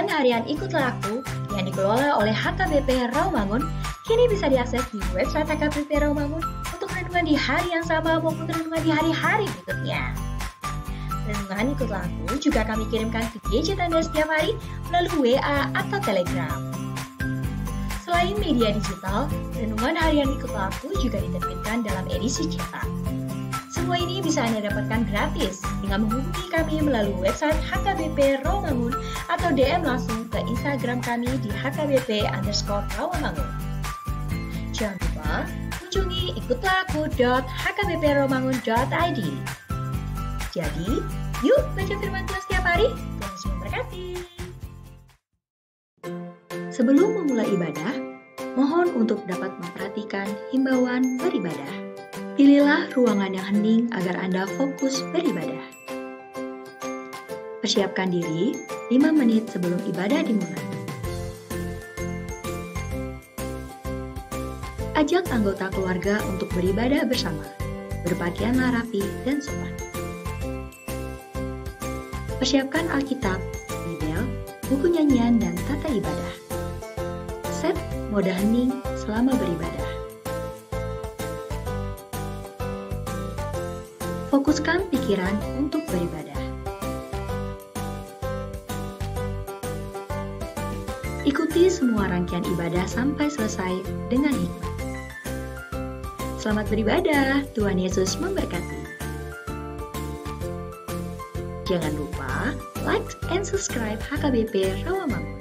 Renungan harian Ikutlah Aku yang dikelola oleh HKBP Rawamangun kini bisa diakses di website HKBP Rawamangun untuk renungan di hari yang sama maupun renungan di hari-hari berikutnya. Renungan Ikutlah Aku juga kami kirimkan ke gadget Anda setiap hari melalui WA atau Telegram. Selain media digital, renungan harian Ikutlah Aku juga diterbitkan dalam edisi cetak. Semua ini bisa Anda dapatkan gratis dengan menghubungi kami melalui website HKBP Rawamangun atau DM langsung ke Instagram kami di HKBP_Rawamangun. Jangan lupa kunjungi ikutlahku.hkbprawamangun.id. Jadi, yuk baca firman Tuhan setiap hari. Tuhan memberkati. Sebelum memulai ibadah, mohon untuk dapat memperhatikan himbauan beribadah. Pilihlah ruangan yang hening agar Anda fokus beribadah. Persiapkan diri 5 menit sebelum ibadah dimulai. Ajak anggota keluarga untuk beribadah bersama. Berpakaianlah rapi dan sopan. Persiapkan Alkitab, Bibel, buku nyanyian, dan tata ibadah. Set mode hening selama beribadah. Fokuskan pikiran untuk beribadah. Ikuti semua rangkaian ibadah sampai selesai dengan hikmat. Selamat beribadah, Tuhan Yesus memberkati. Jangan lupa like and subscribe HKBP Rawamangun.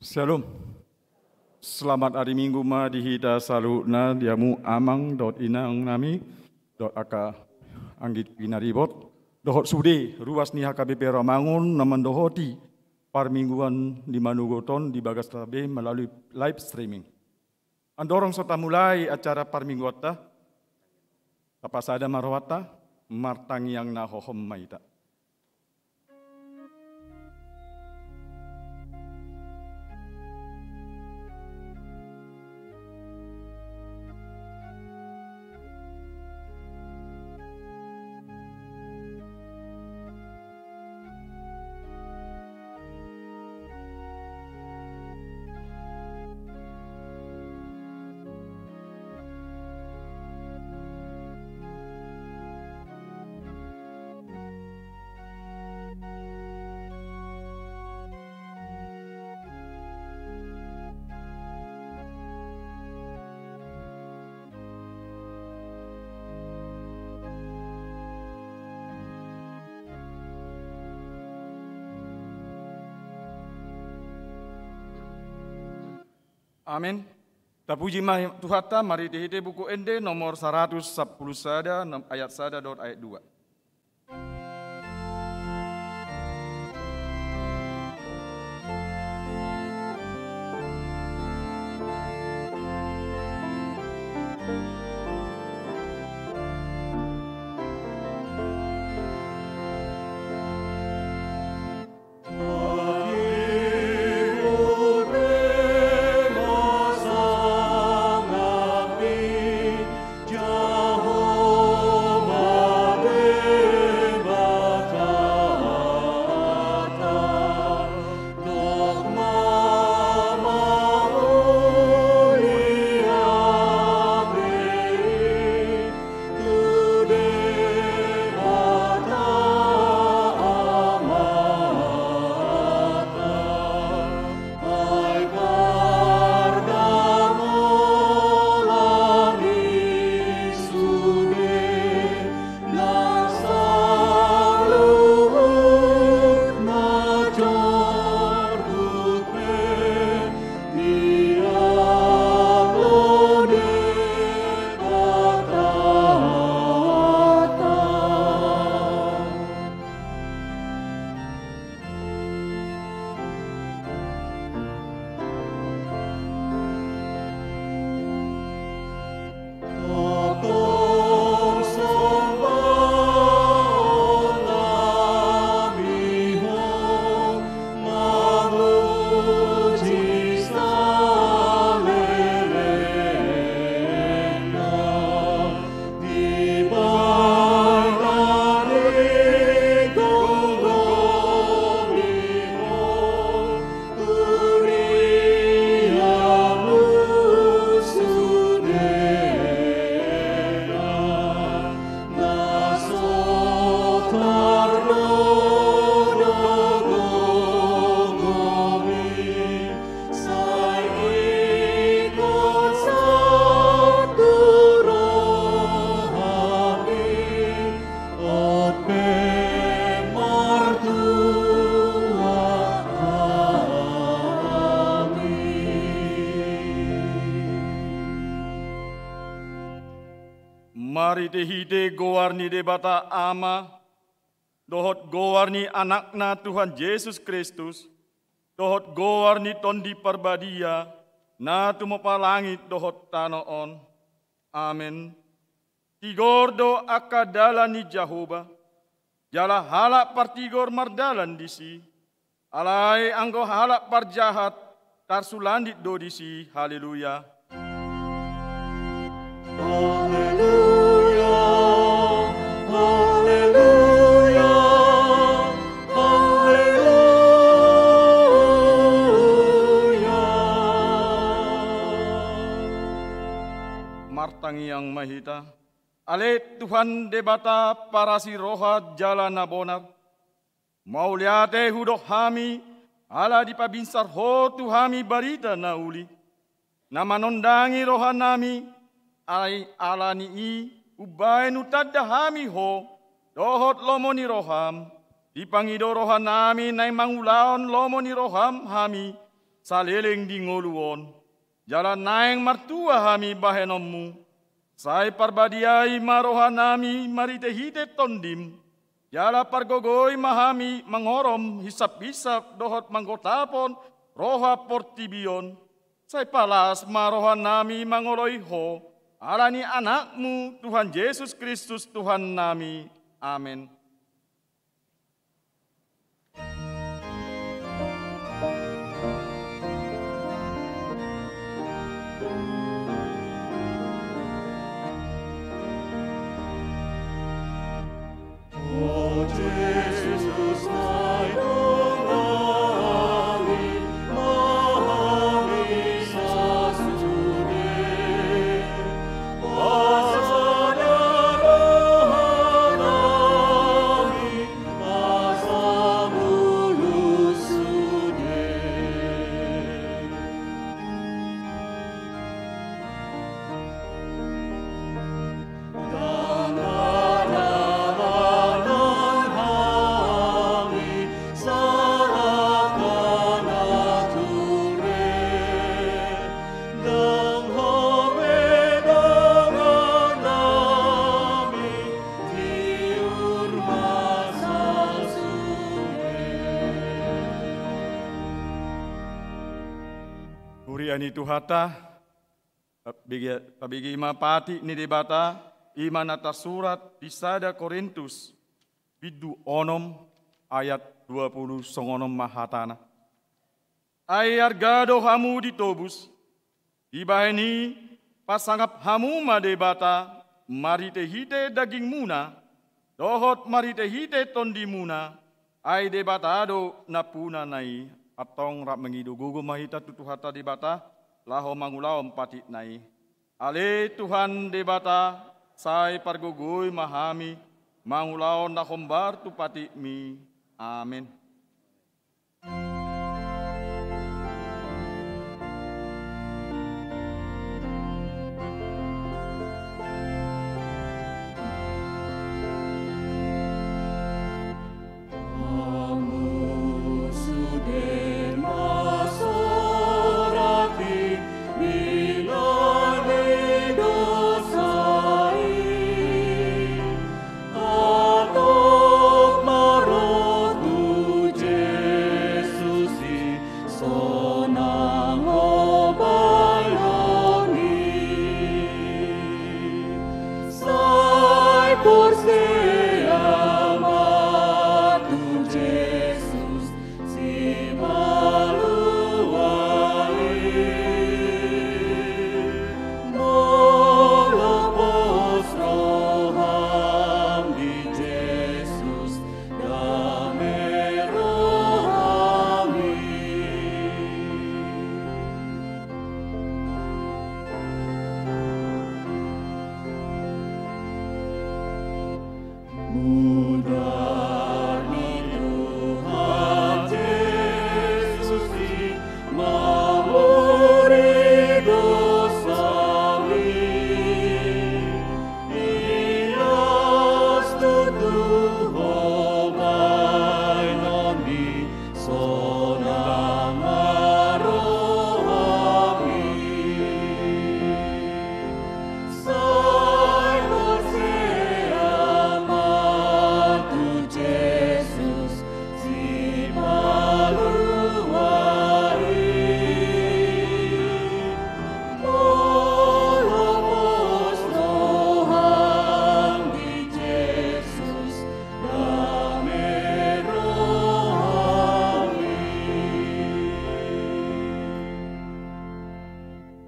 Shalom. Selamat hari Minggu ma dihita salutna diamu amang dot inang nami dot aka anggit pinaribot dohot sude ruas ni HKBP Romangun naman dohoti parmingguan di Manugoton di Bagas Tabe melalui live streaming. Andorong serta mulai acara parmingguata tapasada marwata martangiang na hohom maita. Amin. Terpuji Tuhata, mari dihite buku ende nomor 110 sada ayat sada dot ayat 2. Mari dehide gowarni debata ama, dohot gowarni anakna Tuhan Yesus Kristus, dohot gowarni tondi perbadia, na tumopa langit dohot tanoon. Amin. Tigordo akadalani Jehovah, jala halak partigor mardalan disi, alai anggo halak parjahat, tarsulandit do disi, haleluya. Haleluya, haleluya, haleluya. Martangi yang mahita, ale Tuhan debata para si rohat jalan nabonar, mau liate hudoh hami, ala di pabinsar ho tuhami barita nauli, nama nondangi rohanami, alai alani i ubay nutadda hami ho dohot lomoni roham dipangido rohan nami nay mangulaon lomoni roham hami saleleng di ngoluon, jalan naeng martua hami bahenommu, sai parbadiai marohanami maritehite tondim, jala pargogoi mahami mangorom hisap-hisap dohot manggotapon roha portibion, sai palas marohanami mangoloiho, alani anakmu Tuhan Yesus Kristus Tuhan nami. Amin. Uriani Tuhata, pabigi mapati ni debata, iman atas surat di sada Korintus, bidu onom ayat 20 songonom mahatana. Ayar gado hamu ditobus, dibaheni pasangap hamu madebata, marite hite daging muna, dohot marite hite tondi muna, ay debatado napuna nai, atong rap mengidu gugu mahita tutuhata debata, laho mangulaom pati nai. Ale Tuhan debata, sai pargugui mahami, mangulaon nakombar tu pati mi. Amin.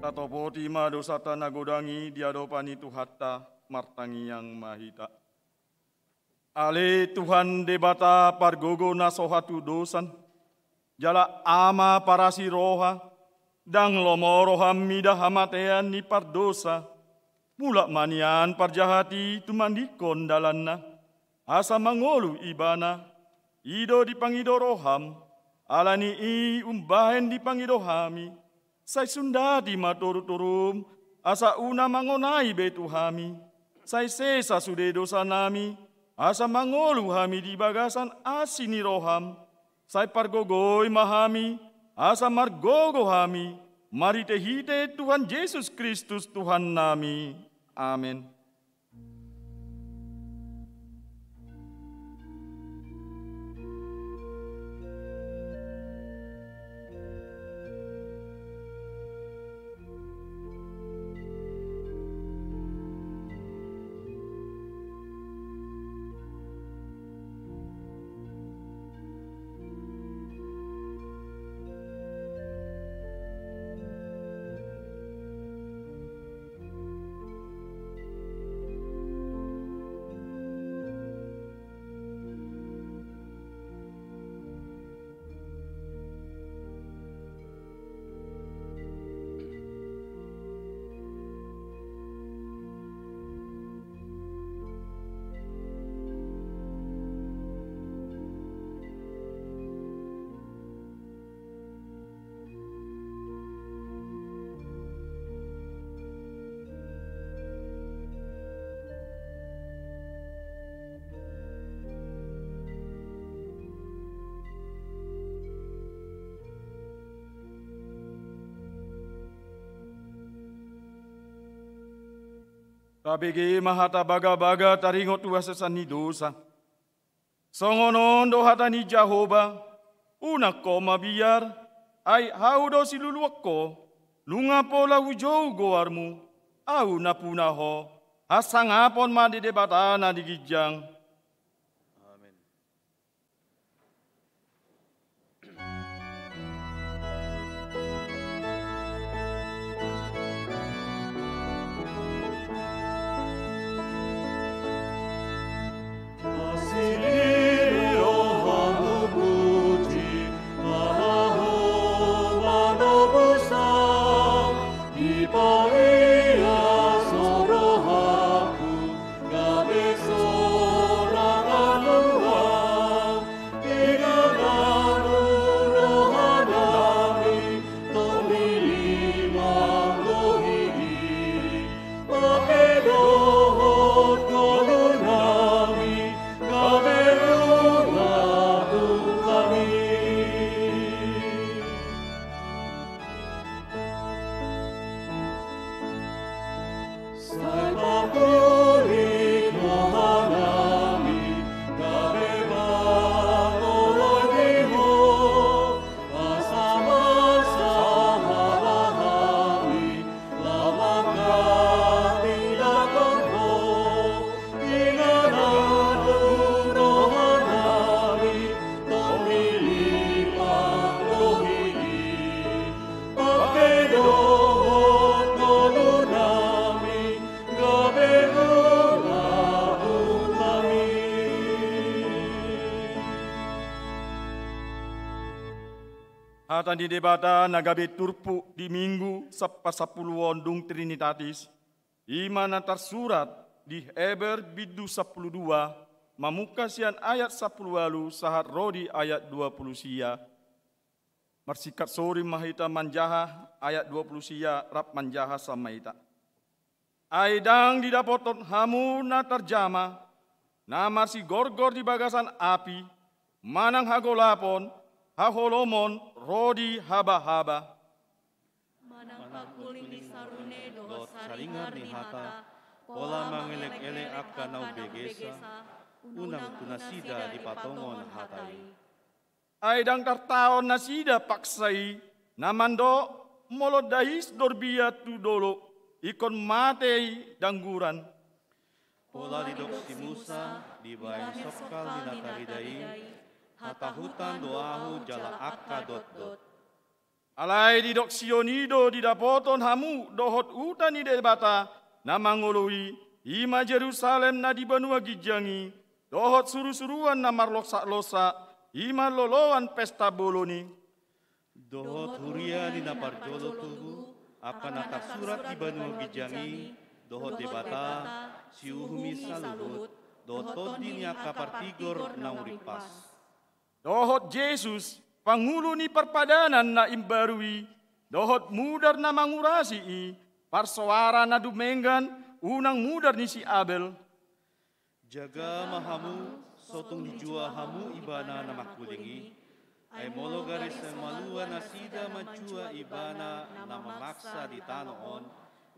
Tatopoti madosata nagodangi diadopani Tuhata martangi yang mahita. Ale Tuhan debata pargogo nasohatu dosan, jala ama parasi roha, dang lomoroham midah hamatean ni pardosa, mula manian parjahati tumandikon dalanna, asa mangolu ibana, ido dipangido roham, alani i umbahen dipangido hami, sai sunda di matoru-turum, asa una mangonai betu hami, sai sesa sude dosa nami, asa mangolu hami di bagasan asini roham, sai pargogoi mahami, asa margogo hami, mari tehite Tuhan Yesus Kristus Tuhan nami. Amin. Tabigi mahata baga-baga taringot tua sesani dosa. Songonon dohata ni Jehovah, unak ko mabiar, ay haudo siluluak ko, lunga pola ujou goarmu, au napunaho, hasangapon madidebatana di gijang. Hatan di debata nagabe turpu di minggu sapuluon dung Trinitatis, imana tersurat di Heber bidu 12, mamuka sian ayat 10 walu sahat rodi ayat 20 sia. Marsikat sori mahita manjaha ayat 20 sia rap manjaha samaita. Aidang didapoton hamu na terjama, na marsi gorgor di bagasan api, manang hagolapon, haholomon rodi haba-haba. Manang pakuling di sarune doh saringar ni hata, pola mangelek-elek akan nau begesa, unang tunasida di patongon hatai. Aidang tartaon nasida paksai, namando molodais dorbia tu dolo, ikon matei dangguran. Pola didok si Musa, di bayan sokal dinataridai, hata hutan doahu jala akka dot-dot. Alai di dok sionido di dapoton hamu dohot utan di debata namangoloi ima Jerusalem na di benua gijangi dohot suru-suruan na marlosak-losak ima loloan pesta boloni. Dohot huria di naparjolo tugu akan atas surat di benua gijangi dohot debata siuhumi saluhut dohot todi nya kapartigor nauripas. Dohot Yesus, pangulo ni perpadanan na imbarui, dohot mudar na mangurasi parsoara na dumenggan, unang mudar ni si Abel. Jaga mahamu, sotong dijua hamu ibana na makulingi, ay mologaris ang malua na sida macua ibana na mamaksa di tanoon,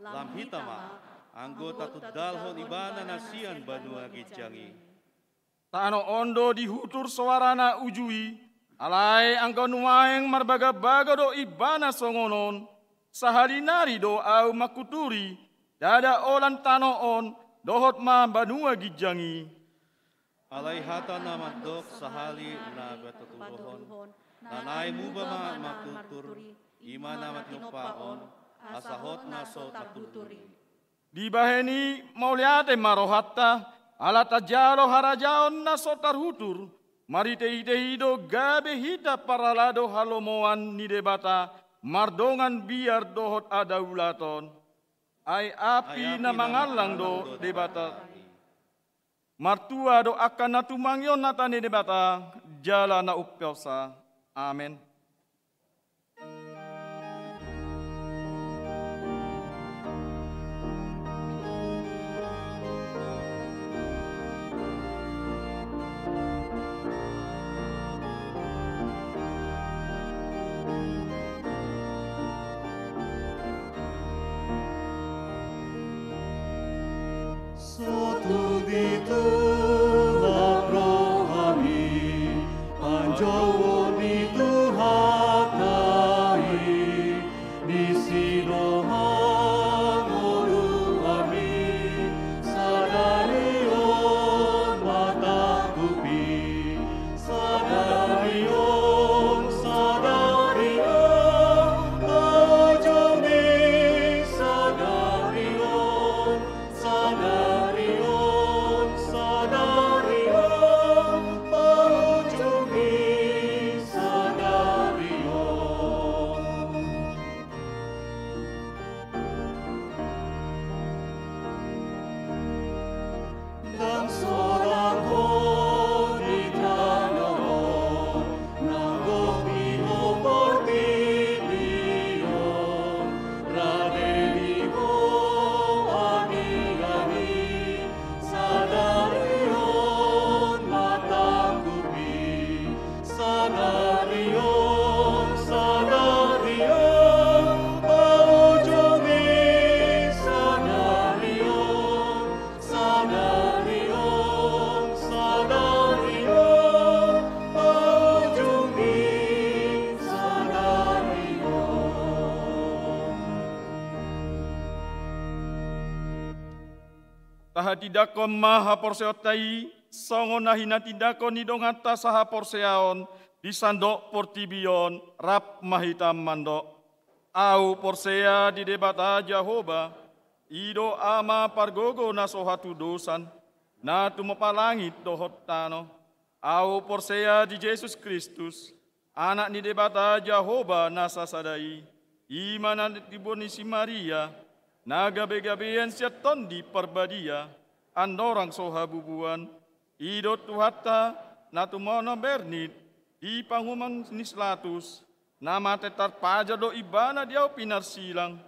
lamhitama, anggota tudalhon ibana na siyan banua gidjangi. Tano ondo dihutur suarana ujui, alai angkau nuaeng marbaga-baga do ibana songonon, sahalinari do au makuturi, dada olan tanoon, dohot ma banua gidjangi. Alay hata na magdok sahali na batuturohon, nanay muba mga makutur, ima na matlukpaon, asahot na so tatuturi. Di baheni mauliate marohatta, ala tajalo harajaon na so tarhutur, marite-ite gabe hita paralado halomoan ni debata, mardongan biar dohot adaulaton, ay api na mangalang do debata. Martua do akan natumangyon natane debata, jala na upyausa. Amen. Sotu dito la rohani, panjowo dito hatai, disino hamoru ami, sadarion mata kupi, sadarion, ojoni, sadarion, Taha tidakon maha porseotai, songo nahina tidakon nidongata saha porseaon, disandok portibion, rap mahita mandok. Au porsea di debata Jehovah, ido ama pargogo na sohatu dosan, na tumapalangit dohot tano. Au porsea di Yesus Kristus, anak ni debata Jehovah na sasadai, imanan tiboni si Maria, na gabe-gabean siya tondi perbadia, andorang sohabubuan, idot tuhata na tumono bernit, di panguman nislatus, na matetar paja do ibana diaw pinarsilang,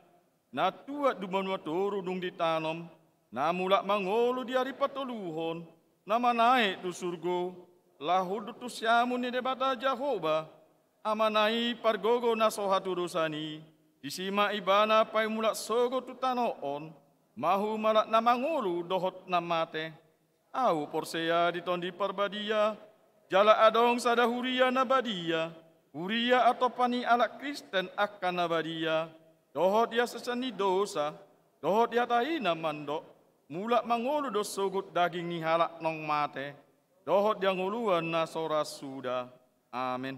na tuat dumanwa turudung ditanom, na mulak mangolo diari patuluhon, na manai tu surgo, lahudu tu syamu ni debata Jehovah, amanai pargogo na sohatu dosani, disima ibana pai mulak sogo tu tanoon, mahu malak na mangulu dohot na mate. Au porsea ditondi perbadia, jala adong sada huria na badia, huria atau pani alak Kristen akan na badia, dohot dia sesani dosa, dohot dia tahina mandok, mulak mangulu do sogut daging ni halak nong mate, dohot dia nguluan na sora suda. Amin.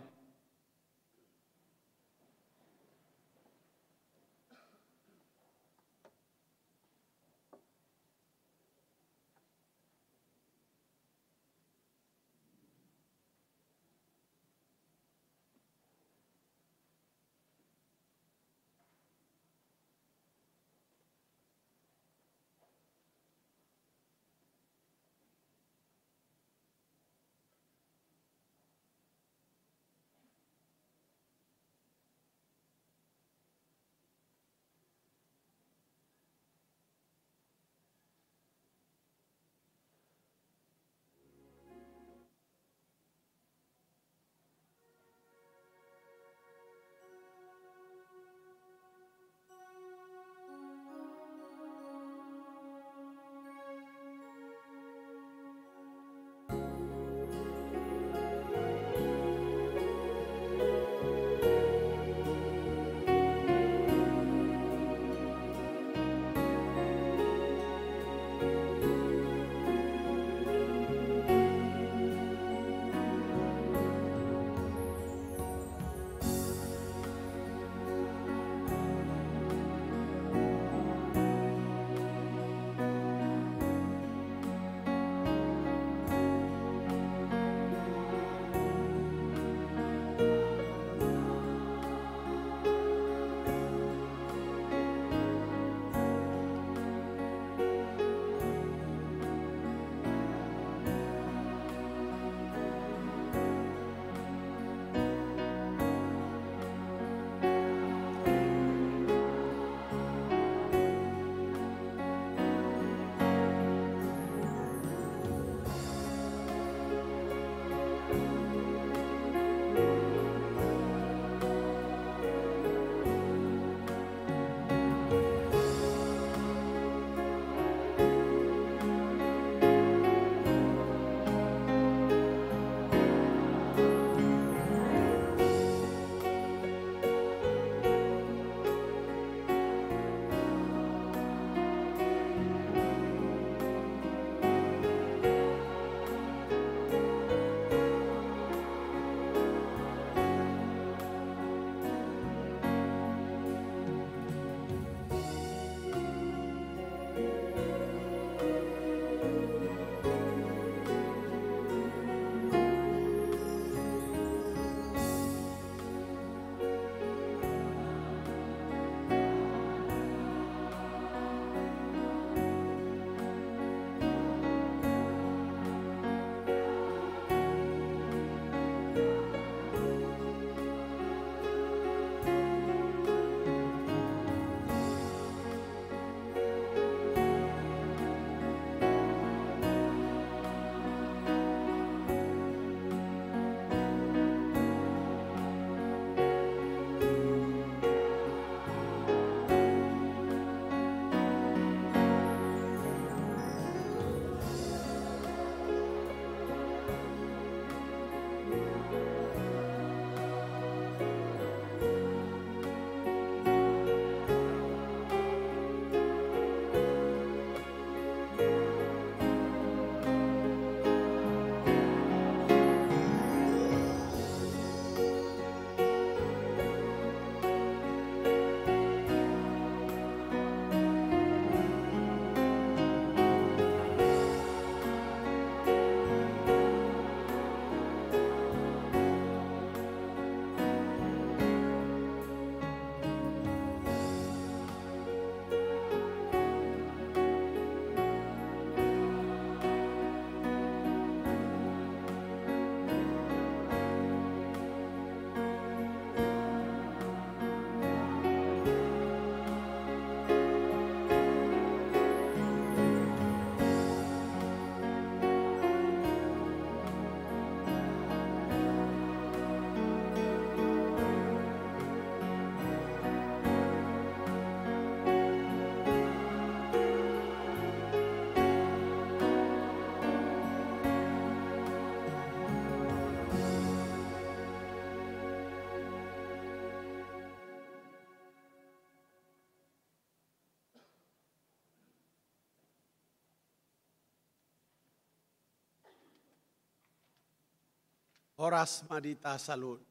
Horas Madita Salut.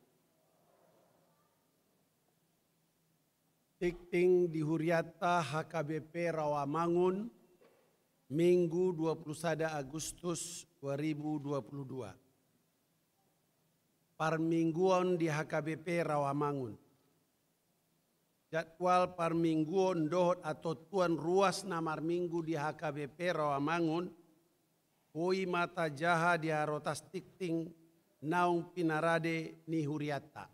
Tikting di Huriata HKBP Rawamangun, Minggu 21 Agustus 2022. Parmingguan di HKBP Rawamangun. Jadwal parmingguan dohot atau tuan ruas namar minggu di HKBP Rawamangun, Hui mata jaha di harotas tikting naung pinarade ni Huriata.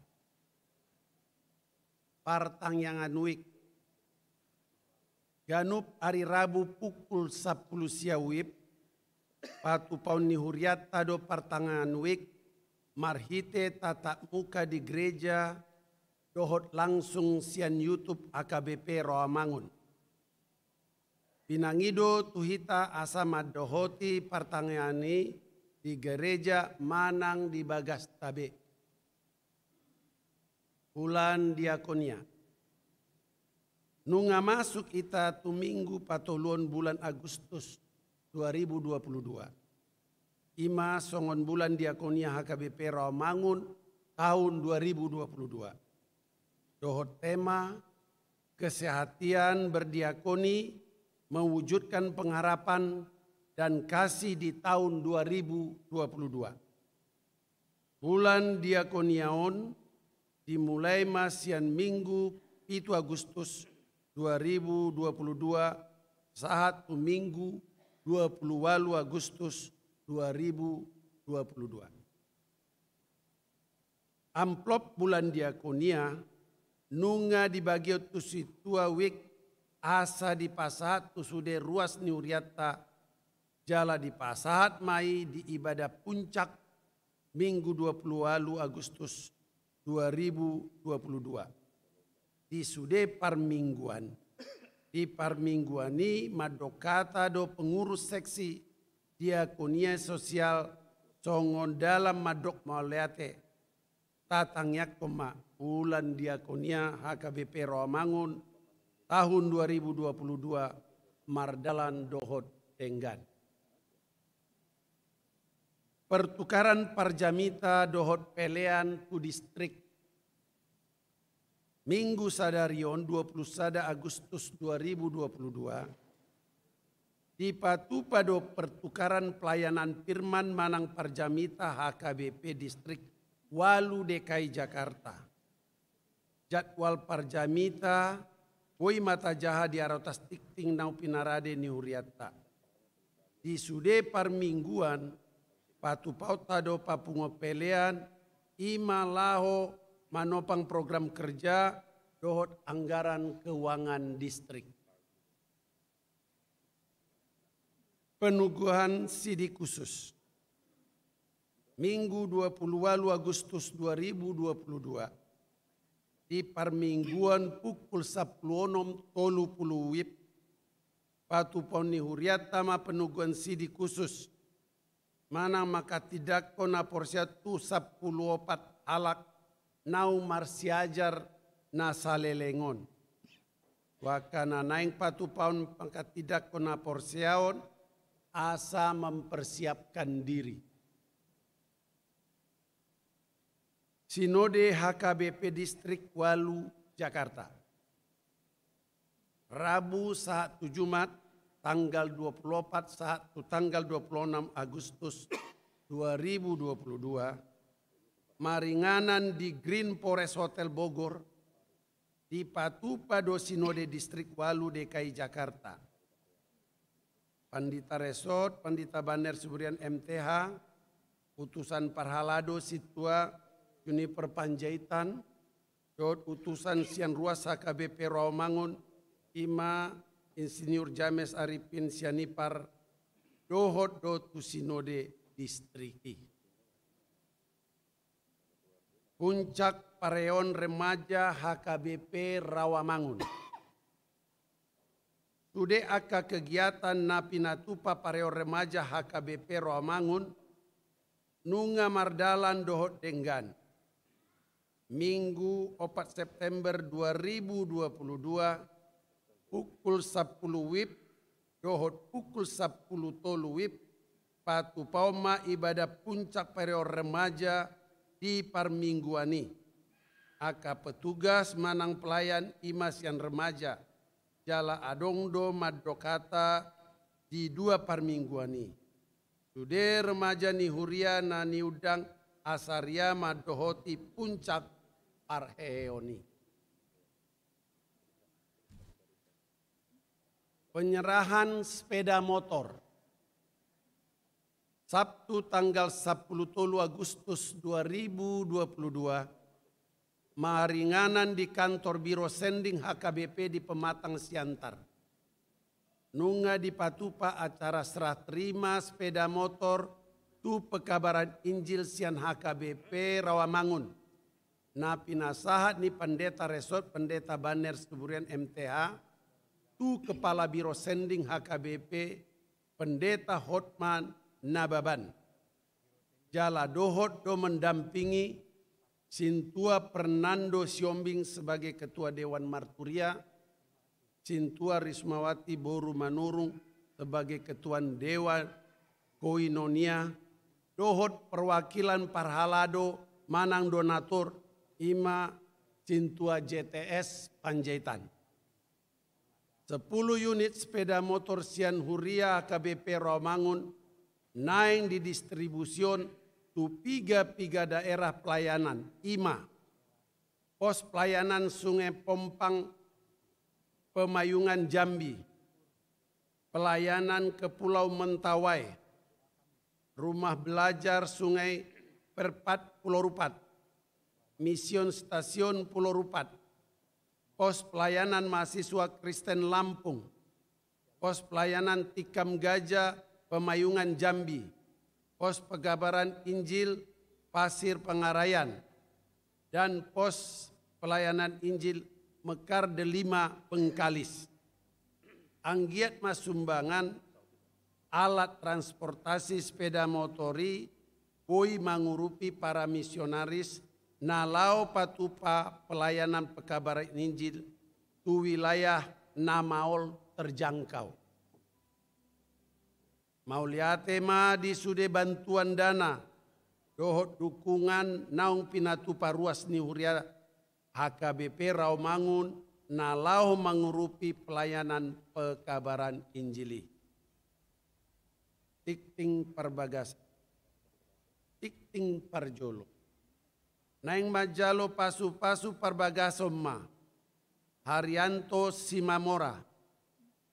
Partang yang anuik. Ganup hari Rabu pukul 10 siawib, patu paun ni Huriata do partangan anuik, marhite tatap muka di gereja, dohot langsung sian YouTube AKBP Rawamangun. Pinangido tuhita asama dohoti partangani di gereja Manang di Bagas Tabe. Bulan diakonia. Nunga masuk ita tu minggu patoluan bulan Agustus 2022. Ima songon bulan diakonia HKBP Rawamangun tahun 2022. Dohot tema kesehatan berdiakoni mewujudkan pengharapan dan kasih di tahun 2022. Bulan diakoniaon dimulai masian minggu 7 Agustus 2022 saat minggu 28 Agustus 2022. Amplop bulan diakonia nunga dibagi tu situa wik asa di pasahat tu sude ruas ni Huriata jala di pasahat mai di ibadah puncak minggu 20 Agustus 2022. Di sude parmingguan. Di parmingguan ini madokata do pengurus seksi diakonia sosial songon dalam madok mauleate tatangyak koma bulan diakonia HKBP Rawamangun tahun 2022 mardalan dohot tenggan. Pertukaran parjamita dohot pelean tu distrik Minggu sadarion 21 Agustus 2022 di Patupado pertukaran pelayanan firman Manang Parjamita HKBP distrik Walu DKI Jakarta. Jadwal Parjamita Woi mata jaha di arotas tikting nau pinarade ni Huriata. Di sude parmingguan patu pautado papungo pelean ima laho manopang program kerja dohot anggaran keuangan distrik. Penuguhan sidik khusus. Minggu 28 Agustus 2022 di parmingguan pukul 10.30 WIB patu poni Huriata ma penuguhan sidik khusus mana maka tidak kona porsiatu 10 alak nau marsiajar na salelengon. Wakana naing patu paun pangkat tidak kona porsiaon asa mempersiapkan diri. Sinode HKBP Distrik Walu Jakarta. Rabu saat Jumat tanggal 24 saat tanggal 26 Agustus 2022 maringanan di Green Forest Hotel Bogor di Patupado Sinode Distrik Walu DKI Jakarta. Pandita Resort, Pandita Baner Suburian MTH, utusan Parhalado Situa Juniper Panjaitan, utusan Sian Ruas HKBP Rawamangun, Ima Insinyur James Arifin Sianipar, dohot dotu Sinode Distriki. Puncak Pareon Remaja HKBP Rawamangun. Sude aka kegiatan napinatupa Pareon Remaja HKBP Rawamangun nunga mardalan dohot denggan. Minggu 4 September 2022 pukul 10 WIB dohot pukul 10 tolu WIB patu pauma ibadah puncak Pareon Remaja di parmingguani. Aka petugas manang pelayan imas yang remaja jala adongdo madokata di 2 parmingguani. Sude remaja ni huria na ni udang asaria madohoti puncak parheoni. Penyerahan sepeda motor. Sabtu tanggal 10 Agustus 2022, maringanan di kantor Biro Sending HKBP di Pematang Siantar. Nunga di patupa acara serah terima sepeda motor tu pekabaran Injil Sian HKBP Rawamangun. Na pinasahat ni pendeta resort pendeta Baner Suburian MTH, tu Kepala Biro Sending HKBP, Pendeta Hotman Nababan. Jala dohot do mendampingi Sintua Fernando Siombing sebagai Ketua Dewan Marturia, Sintua Rismawati Boru Manurung sebagai Ketua Dewan Koinonia, dohot perwakilan Parhalado Manang Donatur, Ima Sintua JTS Panjaitan. 10 unit sepeda motor Sian Huria KBP Rawamangun naik didistribusion tu 3 daerah pelayanan. Ima, pos pelayanan Sungai Pompang Pemayungan Jambi, pelayanan ke Pulau Mentawai, rumah belajar Sungai Perpat Pulau Rupat, Mision Stasiun Pulau Rupat, pos pelayanan mahasiswa Kristen Lampung, pos pelayanan Tikam Gajah Pemayungan Jambi, pos pegabaran Injil Pasir Pengarayan, dan pos pelayanan Injil Mekar Delima Pengkalis. Anggiat mas sumbangan alat transportasi sepeda motori boi mangurupi para misionaris nalau patupa pelayanan pekabaran Injil tu wilayah Namaol terjangkau. Mauliate ma di sude bantuan dana dohot dukungan naung pinatupa ruas ni huria HKBP Rawamangun nalau mangurupi pelayanan pekabaran Injili. Tikting Parbagas, Tikting Parjolo. Naing Majalo Pasu-Pasu Parbagasoma, Haryanto Simamora,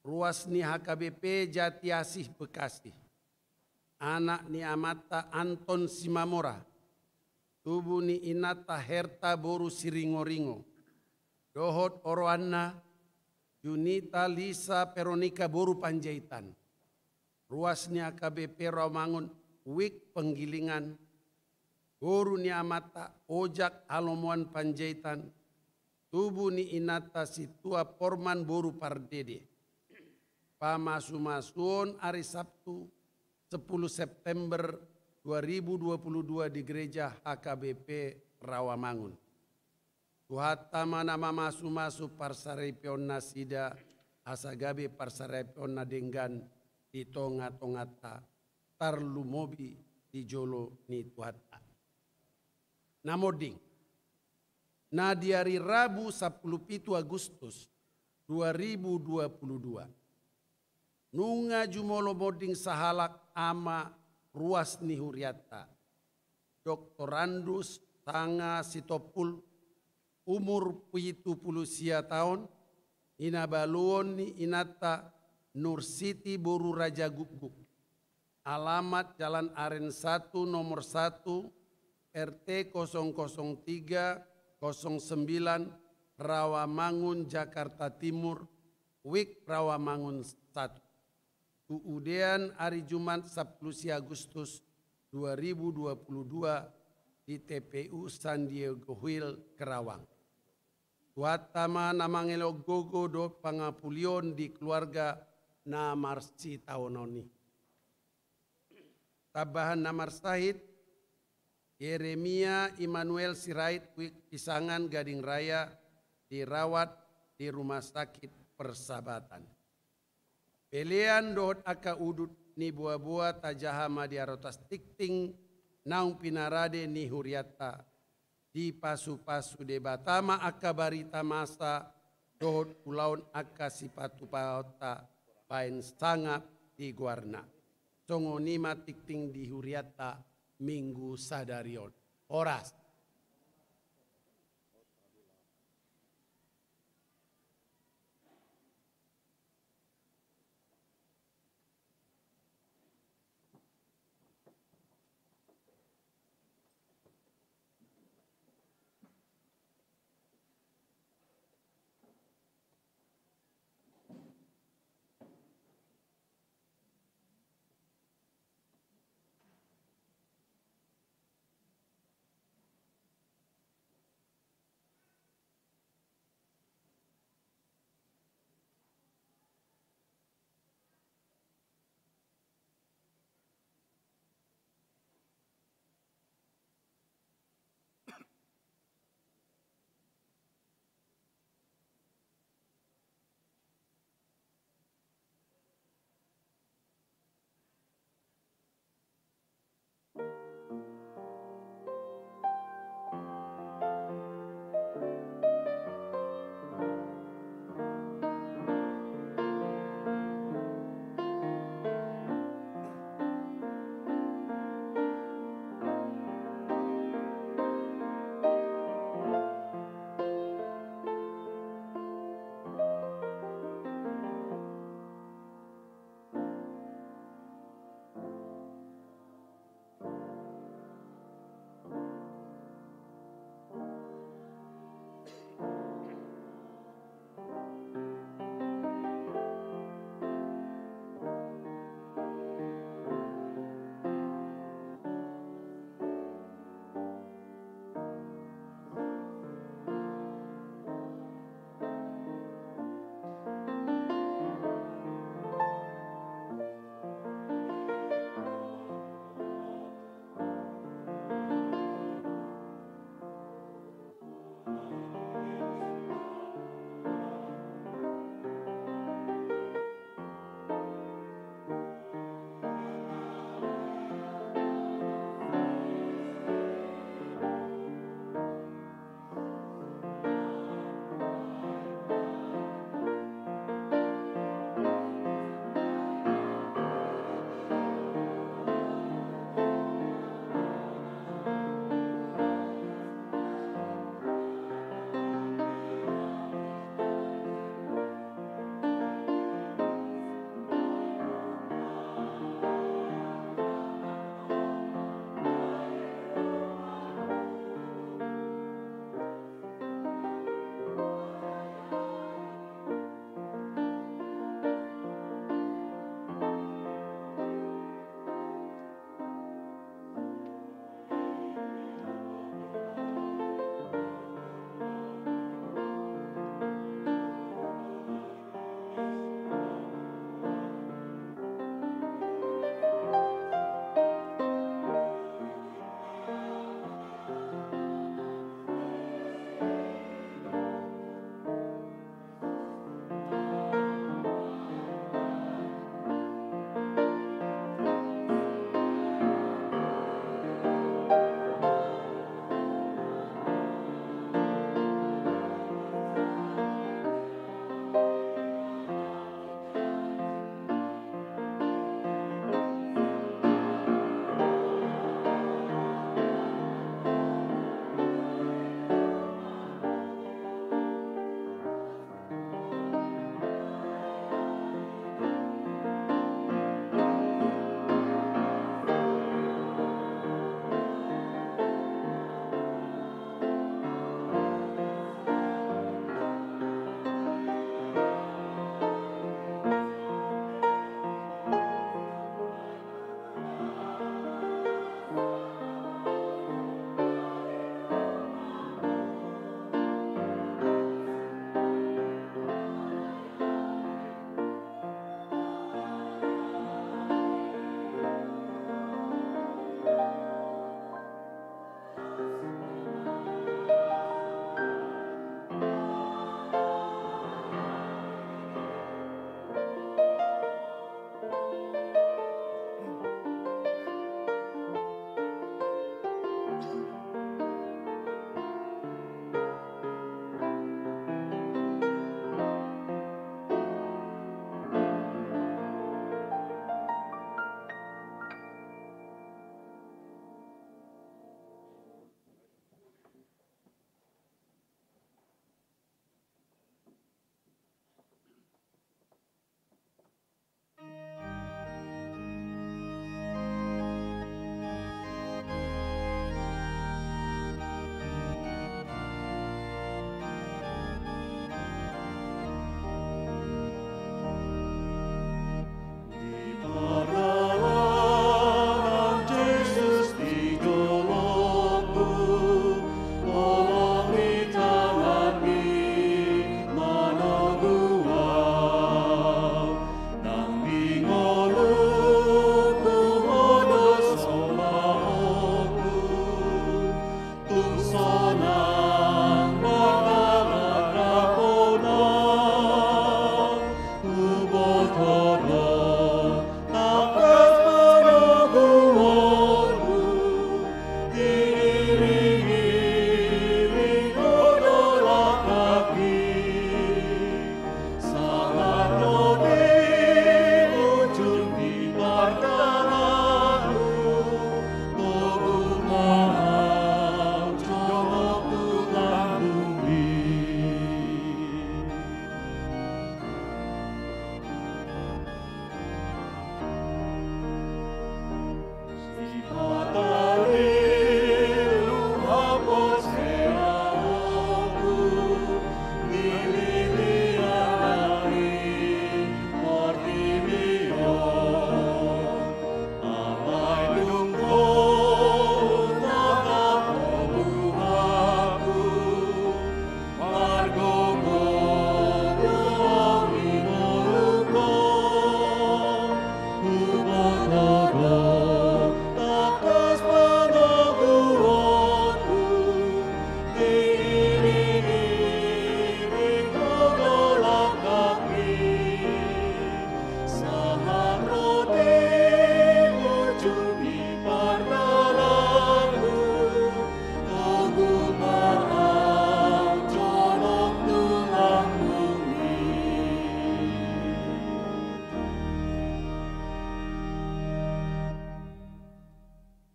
ruas ni HKBP Jati Asih Bekasi, anak ni Amata Anton Simamora, tubuh ni Inata Herta Boru Siringo-ringo, dohot Oroanna, Junita Lisa Peronika Boru Panjaitan, ruas ni HKBP Rawamangun Wik Penggilingan, Boru ni Amata Ojak Alomuan Panjaitan, tubuh ni Inata Situa Porman Boru Pardede. Pamasu-masuon hari Sabtu 10 September 2022 di gereja HKBP Rawamangun. Tuhatama nama masu-masu parsarepion nasida asagabe parsarepion nadenggan di tonga-tongata tarlumobi di jolo ni tuhata. Namoding, na di hari Rabu 17 Agustus 2022, nunga jumolo moding sahalak ama ruas ni huriata, Doktorandus Tanga Sitopul, umur 70 tahun, inabaluon ni Inata Nur Siti Boru Raja Guguk, alamat Jalan Aren 1 nomor 1, RT 00309 Rawamangun Jakarta Timur, Wik Rawamangun 1. Kemudian hari Jumat 10 Agustus 2022 di TPU San Diego Hill, Kerawang. Tuatama namangelo gogo do pangapulion di keluarga Namarsi Taononi. Tabahan Namar Sahid, Yeremia Immanuel Sirait Pisangan Gading Raya dirawat di Rumah Sakit Persahabatan. Pelian dohot aka udut ni buah-buah tajahama di arotas tikting naung pinarade ni huriata di pasu-pasu de batama aka barita masa dohot ulaun aka sipatu pauta pain sangap di guarna. Songo nima tikting di huriata minggu sadarion. Oras.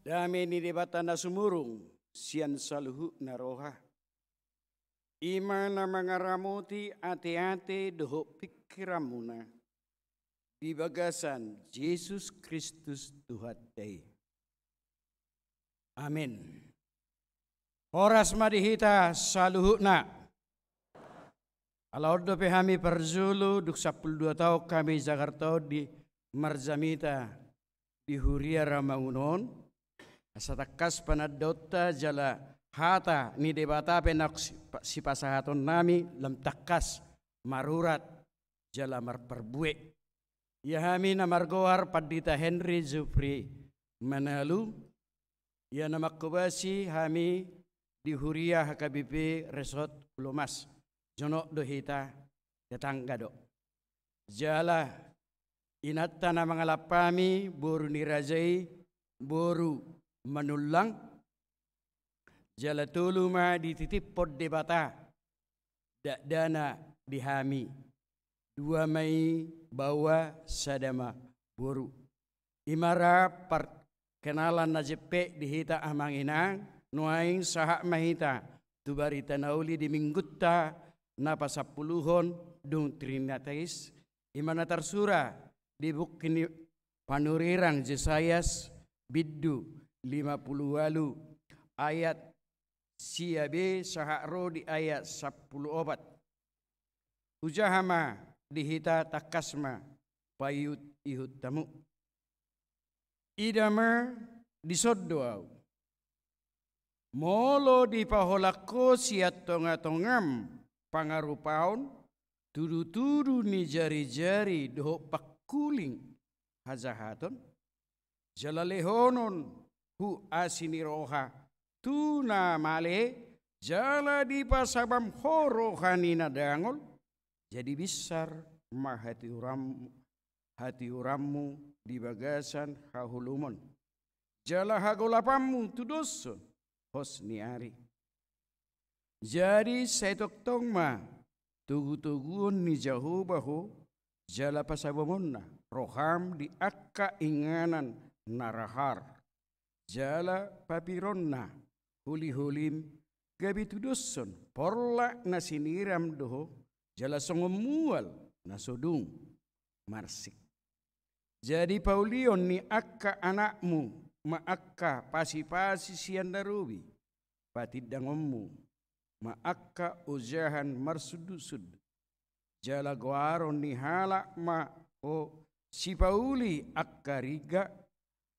Dame ni debata na sumurung sian saluhu na roha. Ima na mangaramuti ate-ate doho pikiramuna. Di bagasan Yesus Kristus Tuhan day. Amin. Horas madihita saluhu na. Alaud do pehami perzulu duk 12 tahun kami Jakarta di Marzamita di Huria Ramangunon. Asatakas panadota jala hata ni debata penak si pasahaton nami lam takas marurat jala marperbue. Ya hami namargoar padita Henry Zufri Manalu. Ya namakubasi hami di Huria HKBP Resort Pulomas. Jono dohita tetangga do. Jala inatta na mga lapami boru nirajai boru manulang. Jala tuluma dititipod debata dana dihami 2 Mei bawa sadama boru. Imara perkenalan najepe dihita amanginang nuaing sahak mahita tubarita nauli di minggutta napa 10 dung trinatais imana tarsura di bukini panurirang Jesayas biddu 50 ayat siabe sahakro di ayat 10 ujahama dihita takasma payut ihut tamu idama disoddoau molo di paholako siat tonga-tongam pangarupaon tudu-tudu ni jari-jari doho pakuling hazahaton jalalehonon hu asini roha tuna male jala di pasabam horohani nadangol jadi besar mahati urammu di bagasan hahulumon jala hagolapamu tudoson hosni ari. Jadi saya toktong ma tugu-tugun ni jauh bahu jala pasabomonna roham di akka inganan narahar jala papironna huli-hulim gabi tuduson porla nasiniram doho jala songomual nasodung marsik. Jadi Paulion ni akka anakmu ma akka pasi-pasi sian darubi patidangommu ma'akka ujahan marsudusud jala goaron ni halak ma o si Pauli akka riga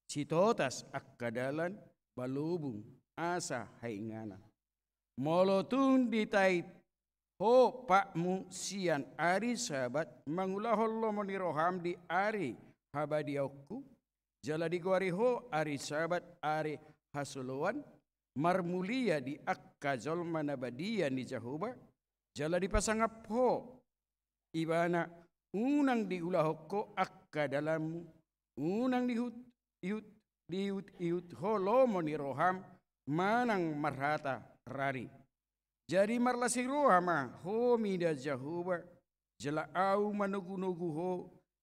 si totas akka dalan balubung asa haingana molotun ditait ho pakmu sian ari sahabat mangulahol mo ni roham di ari habadiauku jala di goari ho ari sahabat ari hasuluan marmulia di akka zolma nabadia ni Jahoba jala dipasangap ho ibana unang diulahoko akka dalammu unang dihut holomo ni roham manang marhata rari jadi marlasi rohama ho mida Jahoba jala au manugu-nugu ho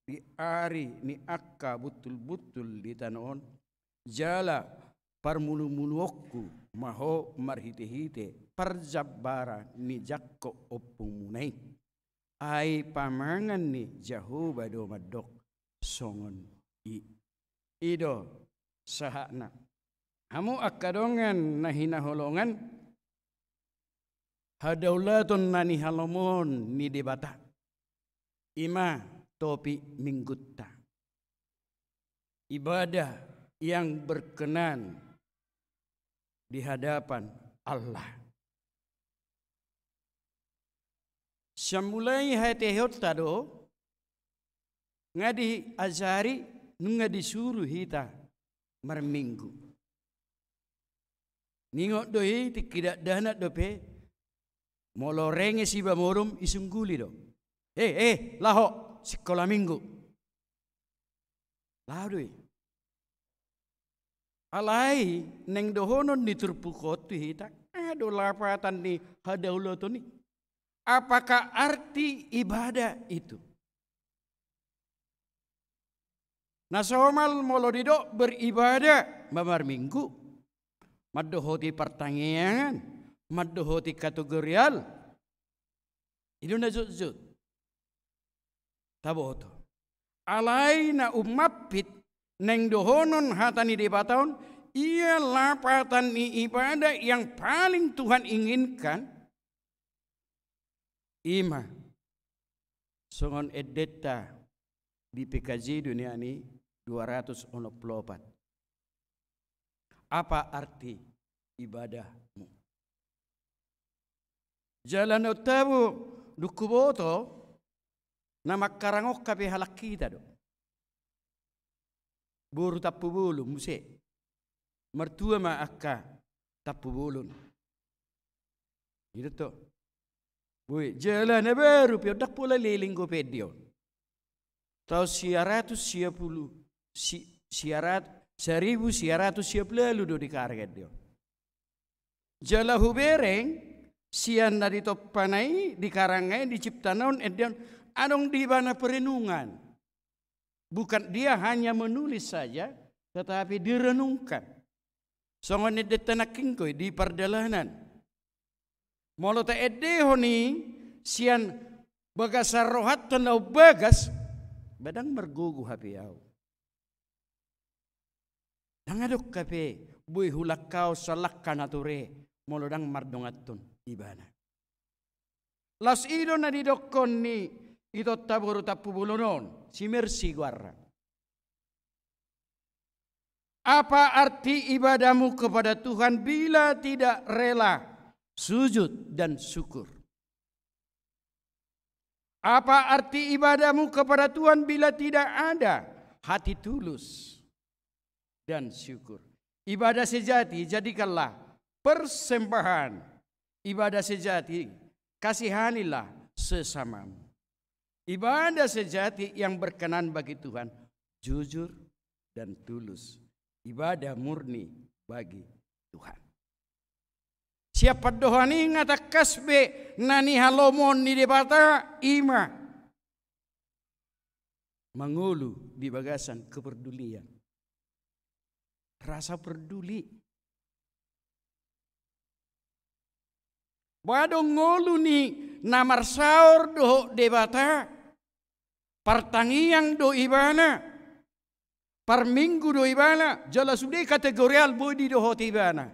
di ari ni akka butul-butul di tanon jala parmulu-muluokku maho marhite-hite parjabara ni jakko opumunai ai pamangan ni Jahoba do madok songon ido sahakna hamu akadongan nahina holongan hadaulatun nani halomon ni debata ima topi minggutta ibadah yang berkenan di hadapan Allah. Semulai hatehot tado ngadi azari nunga disuruh hita marminggu. Ningok doi tidak dana dope molorenge si bamorum isungguli do. Laho sekolah minggu. Laudoi. Alai neng dohonon di turpukot hita ado lapatan ni hadaulotoni. Apakah arti ibadah itu? Nasomal molodido beribadah mamar minggu, madohoti pertanyaan, madohoti kategorial. Itu na jut-jut. Taboto. Alay na umapit neng dohonon hatani di bataon, ia lapatan ni ibadah yang paling Tuhan inginkan. Ima. Songon edeta di PKJ dunia ini 264. Apa arti ibadahmu? Jalan otabu dukuboto nama karangok kape halak kita do. Buru tapu bulu muse. Mertua ma akka tapu bulun. Itu to. Boy, jalan baru pio dak pula liling go pedio. Tahun 1110 do di karget dio. Jala hubereng sian dari topanai di karangai di ciptanon edion adong di bana perenungan. Bukan dia hanya menulis saja, tetapi direnungkan. Songon ede tanakingkoy di perdalanan. Molo ta edeho ni sian bagasar rohat tanau bagas badang mergugu hapiau. Dangadok kape buy hulakau salakka nature molodang mardongatun ibana. Las ido na didokon ni ito taburu tapu bulunon si mersi guarra. Apa arti ibadahmu kepada Tuhan bila tidak rela sujud dan syukur? Apa arti ibadahmu kepada Tuhan bila tidak ada hati tulus dan syukur? Ibadah sejati jadikanlah persembahan. Ibadah sejati kasihanilah sesamamu. Ibadah sejati yang berkenan bagi Tuhan jujur dan tulus. Ibadah murni bagi Tuhan. Siapa dohani ngata kasbe nani halomon ni debata ima. Mengulu di bagasan kepedulian. Rasa peduli. Badong ngolu ni namar saur do debata. Partangiang do ibana. Par minggu do ibana. Jala sudah kategorial bodi do hoti ibana.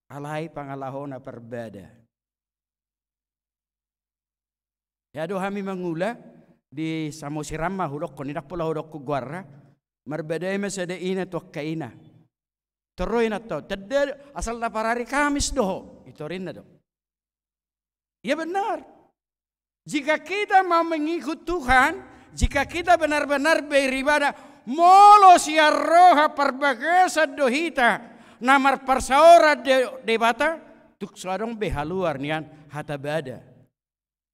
Alai pangalahona perbeda. Ya do kami mengula di Samosirama hudok konidak pula hudok ku guarra. Marbedai masada ina to kaina. Teroy na to. Tedder asal na parari Kamis doho. Ito rin na do. Ya benar. Jika kita mau mengikut Tuhan, jika kita benar-benar beribadah, molo siya roha perbagasa dohita, namar parsaora debata, tuk suadong behaluar niyan hatabada,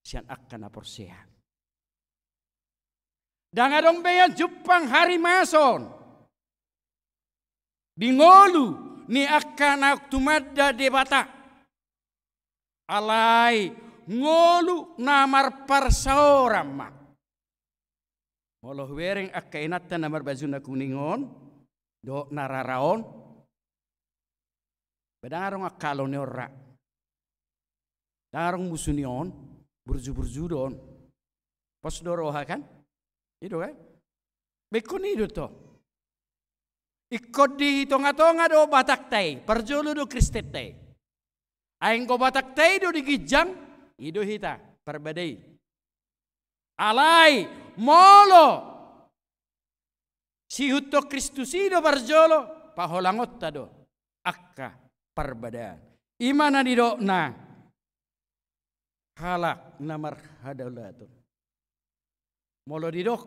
siyan akan aporsehan. Dangadong beyan jupang hari mason, dingolu ni akan aktumada debata, alai ngolu namar parsaora ma. Molo wereng akainata namar bazuna kuningon do nararaon bedangarong akalo ne ora darong musunion burju don pas doroha kan itu kan bekon itu to ikut di tonga-tonga do batak tai perjolo do kristet tai aing go batak tai do digijang ido hita perbedai alai molo si hutto Kristus ido barjolo paholangot tado akka perbedaan imana dido na halak namar hadaulatun molo didok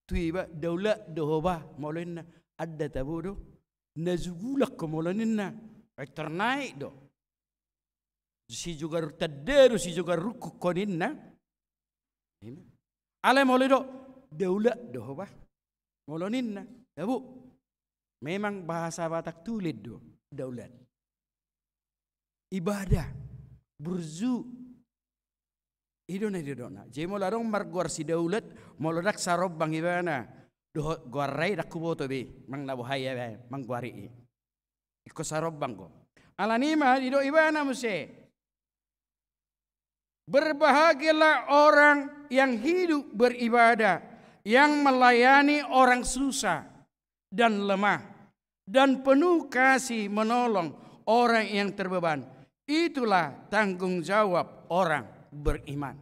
tuiba daulat dohoba molo inna adda tabudo nazugulak ko molo ninna eternai do si juga tadderu si juga ruku koninna ale molo do daulat dohoba molo ninna ya bu memang bahasa Batak tulid do daulat ibadah burzu idona idona je molo arong margor si daulat molo dak sarob bang ibana do gorai dak kuboto be mang nabuhaya be mang guari Iko sarobang ko. Alanima dido ibana muse. Berbahagialah orang yang hidup beribadah, yang melayani orang susah dan lemah, dan penuh kasih menolong orang yang terbeban. Itulah tanggung jawab orang beriman.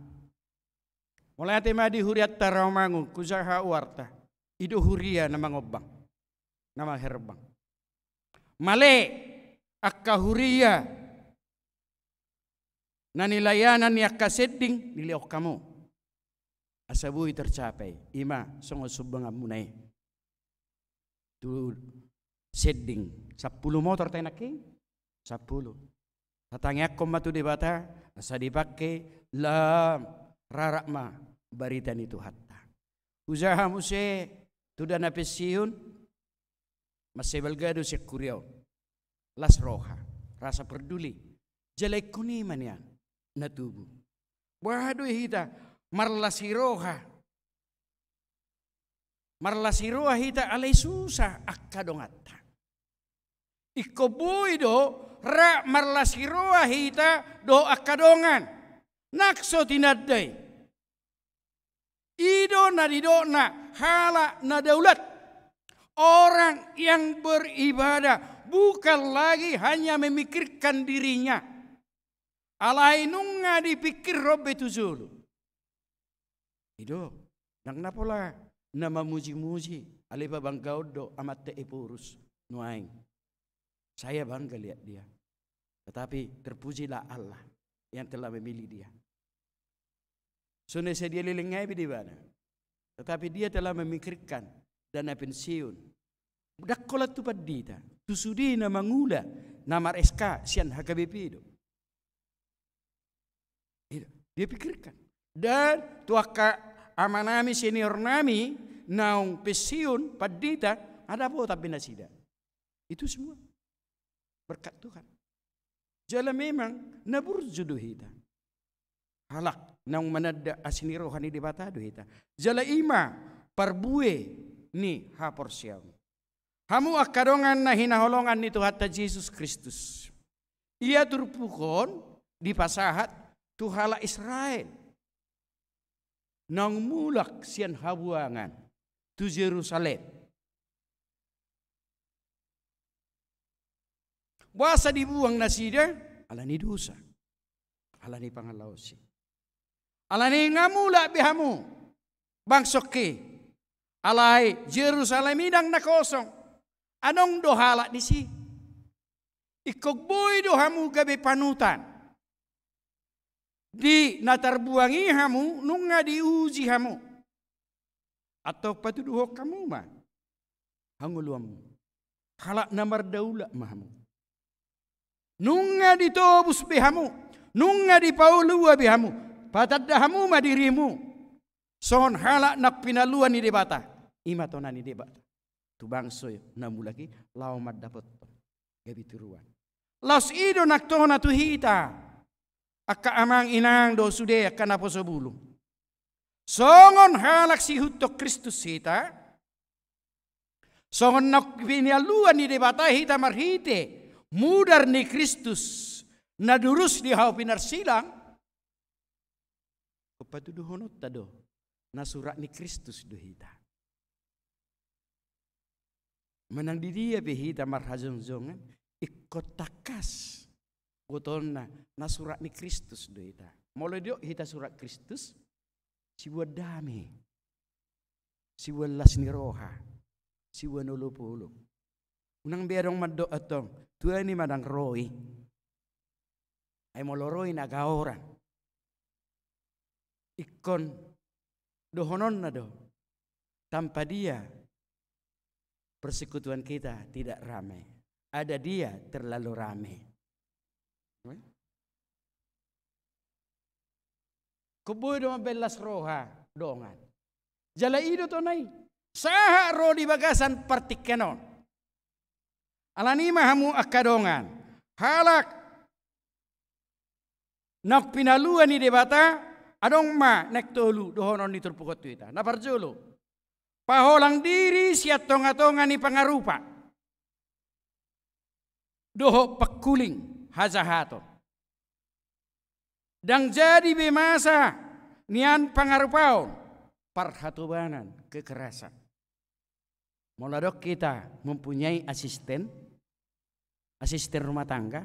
Mulai tema di huriat taramangu kuzaha warta. Ido huria nama ngobang. Nama herbang. Male akka huria nanilayanan yakka sedding niliok kamu. Asabui tercapai. Ima songo subang amunai. Tu sedding 10 motor tenaki 10. Tatangyak komatu di bata asa dipakai lam rarakma baritan itu hatta. Usaha muse tuda na pesiun masih belgado sekuriau. Las roha rasa peduli. Jelek kuniman yan na tubuh. Wahado hita marlasiroha. Marlasiroha hita alay susah akkadongata. Ikoboy do ra marlasiroha hita do akkadongan. Nakso tinaday. Ido na dido na hala na daulat. Orang yang beribadah bukan lagi hanya memikirkan dirinya. Alai nunga dipikir robe tuzulu. Ido, nang napola nama muji-muji alipa bangkaudo amat epurus nuaing. Saya bangga lihat dia. Tetapi terpujilah Allah yang telah memilih dia. Sunai dia lilingai di mana? Tetapi dia telah memikirkan dana pensiun. Budak kolat tu padita. Tusudi nama ngula nama SK sian HKBP itu. Dia pikirkan. Dan tuaka amanami senior nami naung pensiun padita ada apa tapi nasida. Itu semua berkat Tuhan. Jala memang nabur juduh hita. Halak naung manada asini rohani di batado hita. Jala ima parbue ni hapor siyaw. Hamu akadongan na hinaholongan ni Tuhan Yesus Kristus. Ia turpukon di pasahat Tuhala Israel. Nang mulak sian habuangan tu Jerusalem. Wasa dibuang nasida alani dosa. Alani pangalausi. Alani ngamula bihamu. Bangsoke. Alai Jerusalem idang na kosong. Anong dohala di si? Ikogboy dohamu gabi panutan. Di natarbuangi hamu nunga diuji hamu. Atau patuduhok kamu mah. Hanguluamu. Halak namar daula mahamu. Nunga ditobus bihamu. Nunga dipaulua bihamu. Patadahamu mah dirimu. Son halak nak pinaluan ni debata. Imatonan ni debata. Tu bangsoy namu lagi lau mad dapat. Gabi turuan. Laus ido nak tona tu hita. Aka amang inang do sude akan apa sebulu. Songon halak si hutok Kristus hita. Songon nak pinaluan ni debata hita marhite. Mudar ni Kristus. Nadurus di hau pinar silang. Kepatuduhonot tado. Nasurat ni Kristus do hita. Menang di dia behita marhazong-zongan. Ikut takas. Gotonna nasurat ni Kristus do hita. Mulai dia hita surat Kristus. Siwa dami. Siwa las ni roha. Siwa nulupulo. Unang biarong maddo atong. Tuan ni madang roi. Ay moloroi nagaoran. Ikon dohonon na do. Tanpa dia persekutuan kita tidak ramai. Ada dia terlalu ramai. Kuboy do mabelas roha dongan. Jala ido to nay. Saha ro di bagasan partikenon. Alani mahamu akadongan. Halak nak pinaluan ni debata adong ma nek tolu dohonon ni turpukot tuita. Naparjolo. Paholang diri siat tonga-tonga ni pangarupa. doho pekuling hazahato. Dan jadi bemasa nian pangarupaon parhatubanan kekerasan. Moladok kita mempunyai asisten rumah tangga.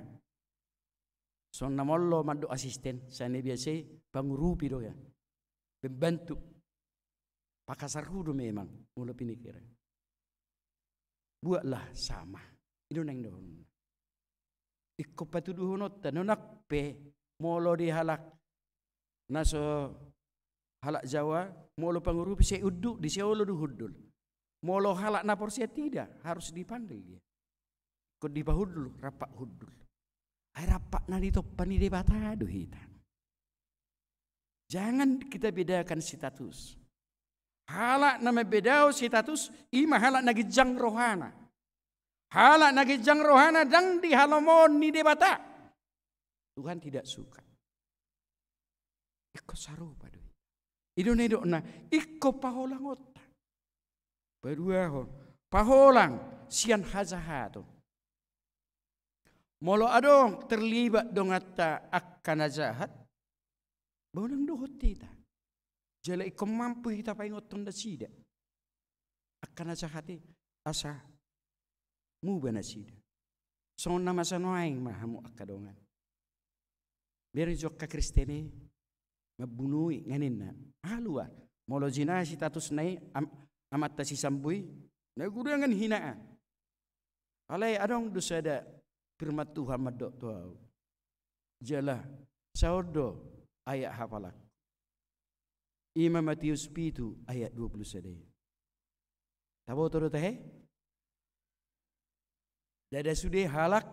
So namollo madu asisten sana biasa pangurupi do ya. Pembantu. Pakasar hudu memang mula pinikiran. Buatlah sama. Itu neng don. Ikut patuduhunot tanonak pe molo dihalak. Naso halak Jawa molo pangurupi saya uduk di Solo duhudul. Molo halak napor saya tidak harus dipanggil dia. Kau dipahudul rapak hudul. Ay rapak na dito panidebatado hita. Jangan kita bedakan status. Halak na bedao status ima halak nagijang rohana. Halak nagijang rohana dang di halomon ni debata. Tuhan tidak suka. Iko sarupa do. Ido na iko paholang otak. Berdua paholang sian hazahato. Molo adong terlibat dong atta akan jahat. Bonang dohot tita. Jala iko mampu kita paingot tunda sida. Akan jahati asa mubana sida. So nama sanoaing mahamu akadongan. Beri jokka kristeni mabunui nganinna. Halua molo jina si tatus nai amat tasi sambui na gudangan hinaan. Alai adong dosada firman Tuhan madok tuau. Jala saudo ayat hafalak. Imam Matius 7 ayat 21. Tabo todo teh? Dada sudah halak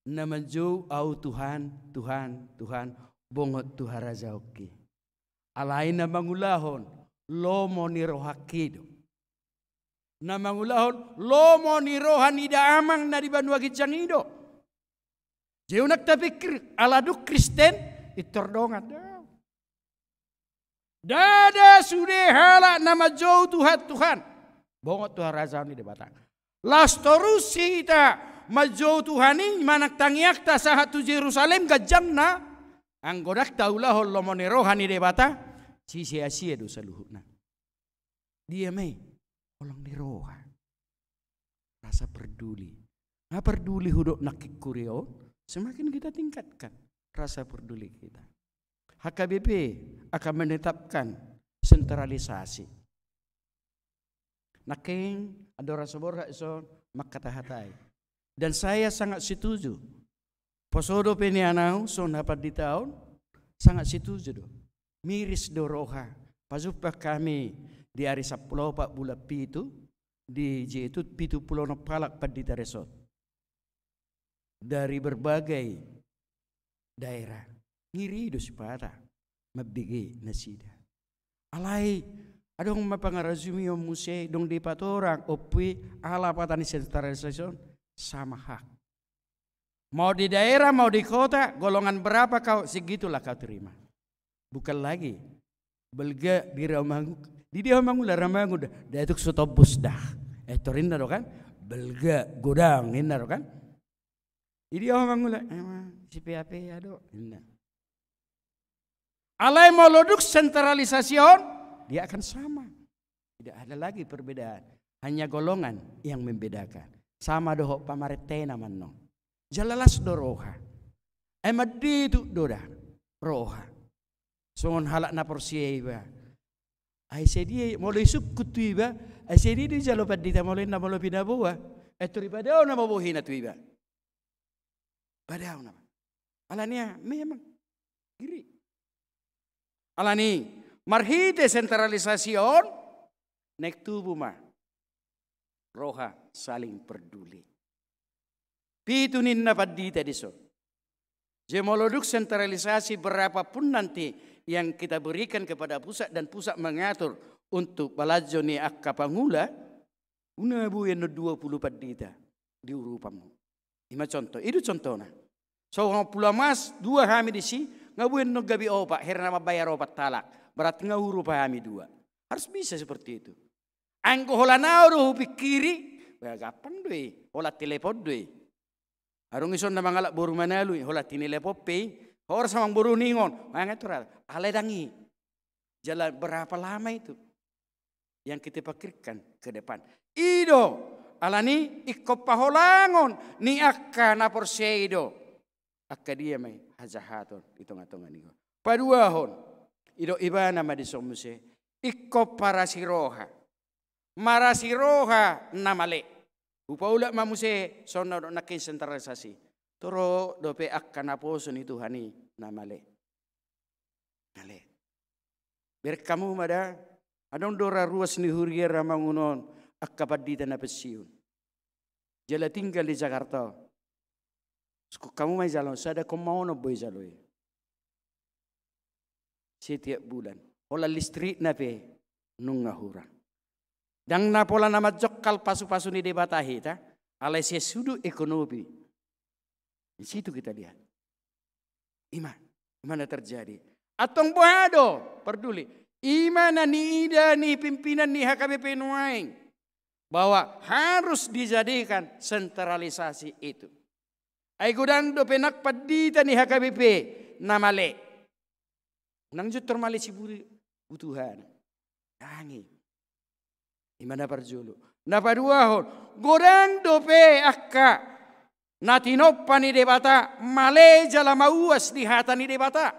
nama jau au Tuhan bongot Tuhan razauki. Alain na mangulahon lomo ni rohakido. Na mangulahon lomo ni rohan ida amang na di banua gijang ido. Jauh nak tapikir aladuk Kristen itordongan daw. Dada sudah halak nama jau Tuhan bongot Tuhan razauni di batang. Lastorus sita majau Tuhani manak tangiak ta sahatu Jerusalem gajang na anggodak taulah lomo ni rohani di bata si sia-sia dosa luhutna. Dia mai olong ni roha. Rasa peduli. Nggak peduli hudok nakik kurio, semakin kita tingkatkan rasa peduli kita. HKBP akan menetapkan sentralisasi. Naking ada rasa borha iso makatahatai. Dan saya sangat setuju. Posodo penianau son dapat di tahun sangat setuju do. Miris do roha. Pasupa kami di hari Sabtu Pak bulan pitu di Jetut pitu pulau nopalak padita resort. Dari berbagai daerah ngiri do separa mabigi nasida. Alai adong mapangarazumi om musei dong di patorang opui ala patani sentralisasi sama hak. Mau di daerah mau di kota golongan berapa kau segitulah kau terima. Bukan lagi belga di Ramangu di dia Ramangu lah Ramangu dah datuk sotobus dah. Torinda do kan belga godang inna do kan. Di dia Ramangu lah si PAP ado inna. Alai mau loduk sentralisasi dia akan sama. Tidak ada lagi perbedaan. Hanya golongan yang membedakan. Sama dohok pamaretena manno. Jalalas do roha. Emadi itu doda roha. Songon halak na porsiye iba. Ai sedi molo isuk kutu iba. Ai sedi di jalo padita molo na molo pinabuwa. Eturi padao na mabuhi na tu iba. Padao na. Alania memang kiri. Alani marhite sentralisasiun nek tubuh mah roha saling peduli. Pitunin na padita diso. Jemoloduk sentralisasi berapapun nanti yang kita berikan kepada pusat dan pusat mengatur untuk balajo ni akka pangula una buyen 20 padita di urupamu. Ima contoh, itu contohnya. So pulau mas dua kami di si ngabuin no gabi opak herna mabayar opat talak. Berarti ngahuru pahami dua. Harus bisa seperti itu. Angko hola nauru pikiri, gapan doi, hola telepon doi. Arong ison na mangalak buru manalu, hola tinile poppe, hor samang buru ningon, mangat tural, aledangi. Jalan berapa lama itu yang kita pikirkan ke depan. Ido, alani ikop paholangon, ni akka na porseido. Akka dia may hajahaton, itong-atongan niyo. Paduahon, ido iba na madisomuse, ikop para siroha. Marasiroha na mali. Upaula mamuse sono nakin sentralisasi. Toro dope akka na poson itu hani na mali. Mali. Berkamu mada adong dora ruas ni huria ramangunon akka padita na pesiun. Jala tinggal di Jakarta. Kamu may jalan sada kau mau no boy jaloi. Setiap bulan. Ola listrik na pe nung ngahura. Dang na pola nama jokal pasu-pasu ni debatahi ta. Alai sesudu ekonomi. Di situ kita lihat. Mana terjadi? Atong bohado peduli. Imana ni ida ni pimpinan ni HKBP Nuaing bahwa harus dijadikan sentralisasi itu. Ai gudang do penak padita ni HKBP namale. Nang jutur male si butuhan. Dangi. Imana parjulu. Napaduahon godang do pe akka natinoppa ni debata male jala mauas di hata ni debata.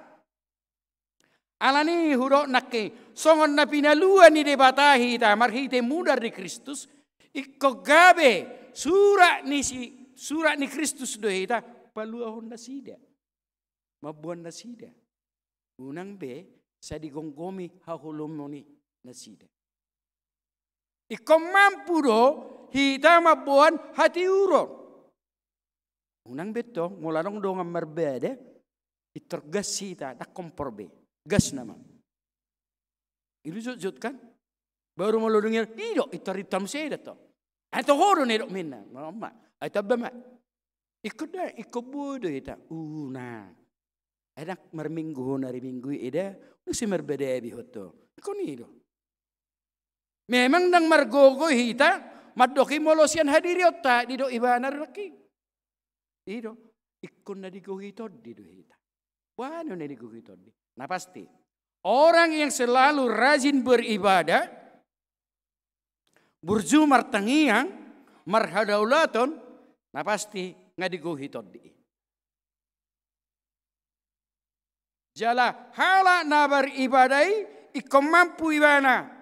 Alani hurok nakke songon na pinalua ni debatahi ta marhite mudar di Kristus ikko gabe surat ni Kristus do hita paluahon na sida mabuan na sida unang be sa digonggomi hahulumoni na sida ikko mampu do hita mabuan hati uro unang beto ngularong do ngambarbede itergas sita da komporbe gas nama. Itu jut kan? Baru mau dengar, tidak itu ritam saya to. Atau horo nedok minna, mama. Atau bama. Ikut dah, ikut bodoh itu. Nah, enak merminggu hari minggu ida, nusi merbeda bihoto. Ikut ni do. Memang nang margogo hita, madoki molosian hadiri otak di do ibanar laki. Ido, ikut nadi gohito di do hita. Wano nadi gohito di. Nah pasti orang yang selalu rajin beribadah, burju martangiang, marhadaulaton, nah pasti ngadiguhi todi. Jala hala na beribadai, ikom mampu ibana,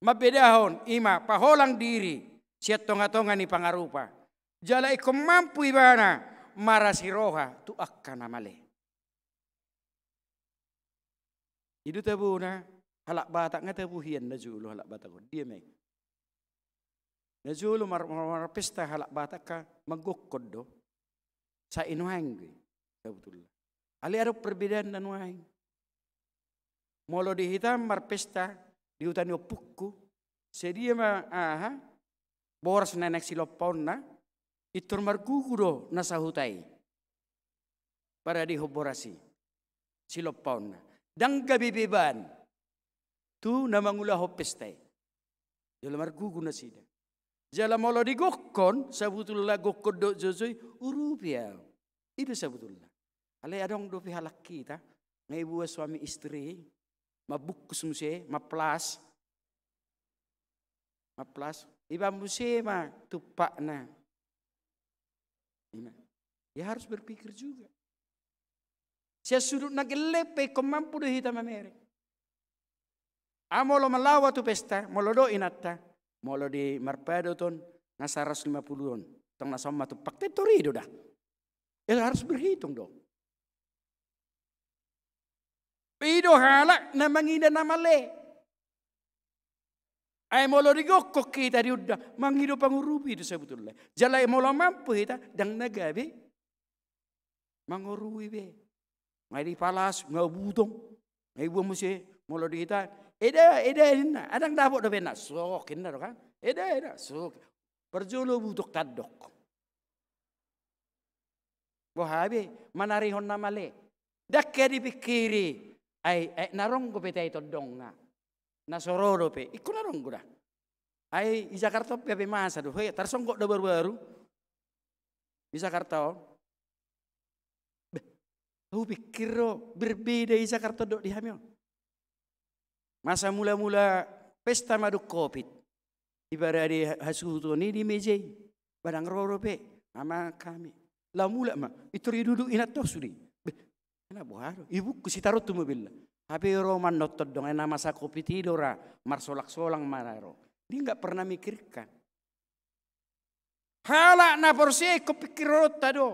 mabedahon ima paholang diri, siat tonga-tonga ni pangarupa. Jala ikom mampu ibana, marasiroha tu akan amale. Itu tabu na halak batak nga tabuhian na julo halak batak ko dia may na julo mar pesta halak batak ka magukod do sa inuhang betul ali ada perbedaan na nuhang molo di hitam mar pesta di hutan yo pukku sedia ma boras nenek silopon na itur mar gugudo na sahutai para dihoborasi silopon na dang gabibiban tu namangula ho pestay jala margugu na sida jala molo di gokkon sabutullah gokkod do jojoy urupia itu sabutullah ale adong do pihalak kita ngai buah suami istri mabukkus muse maplas iba muse ma tupak na ya harus berpikir juga. Saya sudut nagelepe komampu do hita mamere. Amolo malawa tu pesta, molo do inatta, molo di marpado ton na 150-on. Tong na sama tu pakte torido dah. Ya harus berhitung dong. Pido halak na mangida na male. Ay molo di gokok kita di udah mangido pangurupi itu sebetulnya. Jalai molo mampu hita dang nagabe mangurui be. Ngai di palas, ngai butong, ngai buah musi, molo di kita, eda, adang dapot do benak, sok kena do kan, eda, sok, perjolo butok tadok. Bohabe, manarihon namale, dak kaya dipikiri, ay narong ko peta ito dong nga, nasororo pe, ikut narong ko dah, ay i Jakarta pe masa do, hey tarsong kok do baru-baru, Bisa karta. Aku pikir berbeda isa karta dok di hamil. Masa mula-mula pesta madu COVID. Ibarat di hasutu ni di meja. Badang rorope sama kami. Lah mula mah itu duduk inat toh sudi. Kenapa buharo? Ibu ku si taruh tu mobil. Tapi roman notot dong nama sa kopi tidora marsolak-solang mararo. Dia enggak pernah mikirkan. Hala na porsi ko pikirot tado.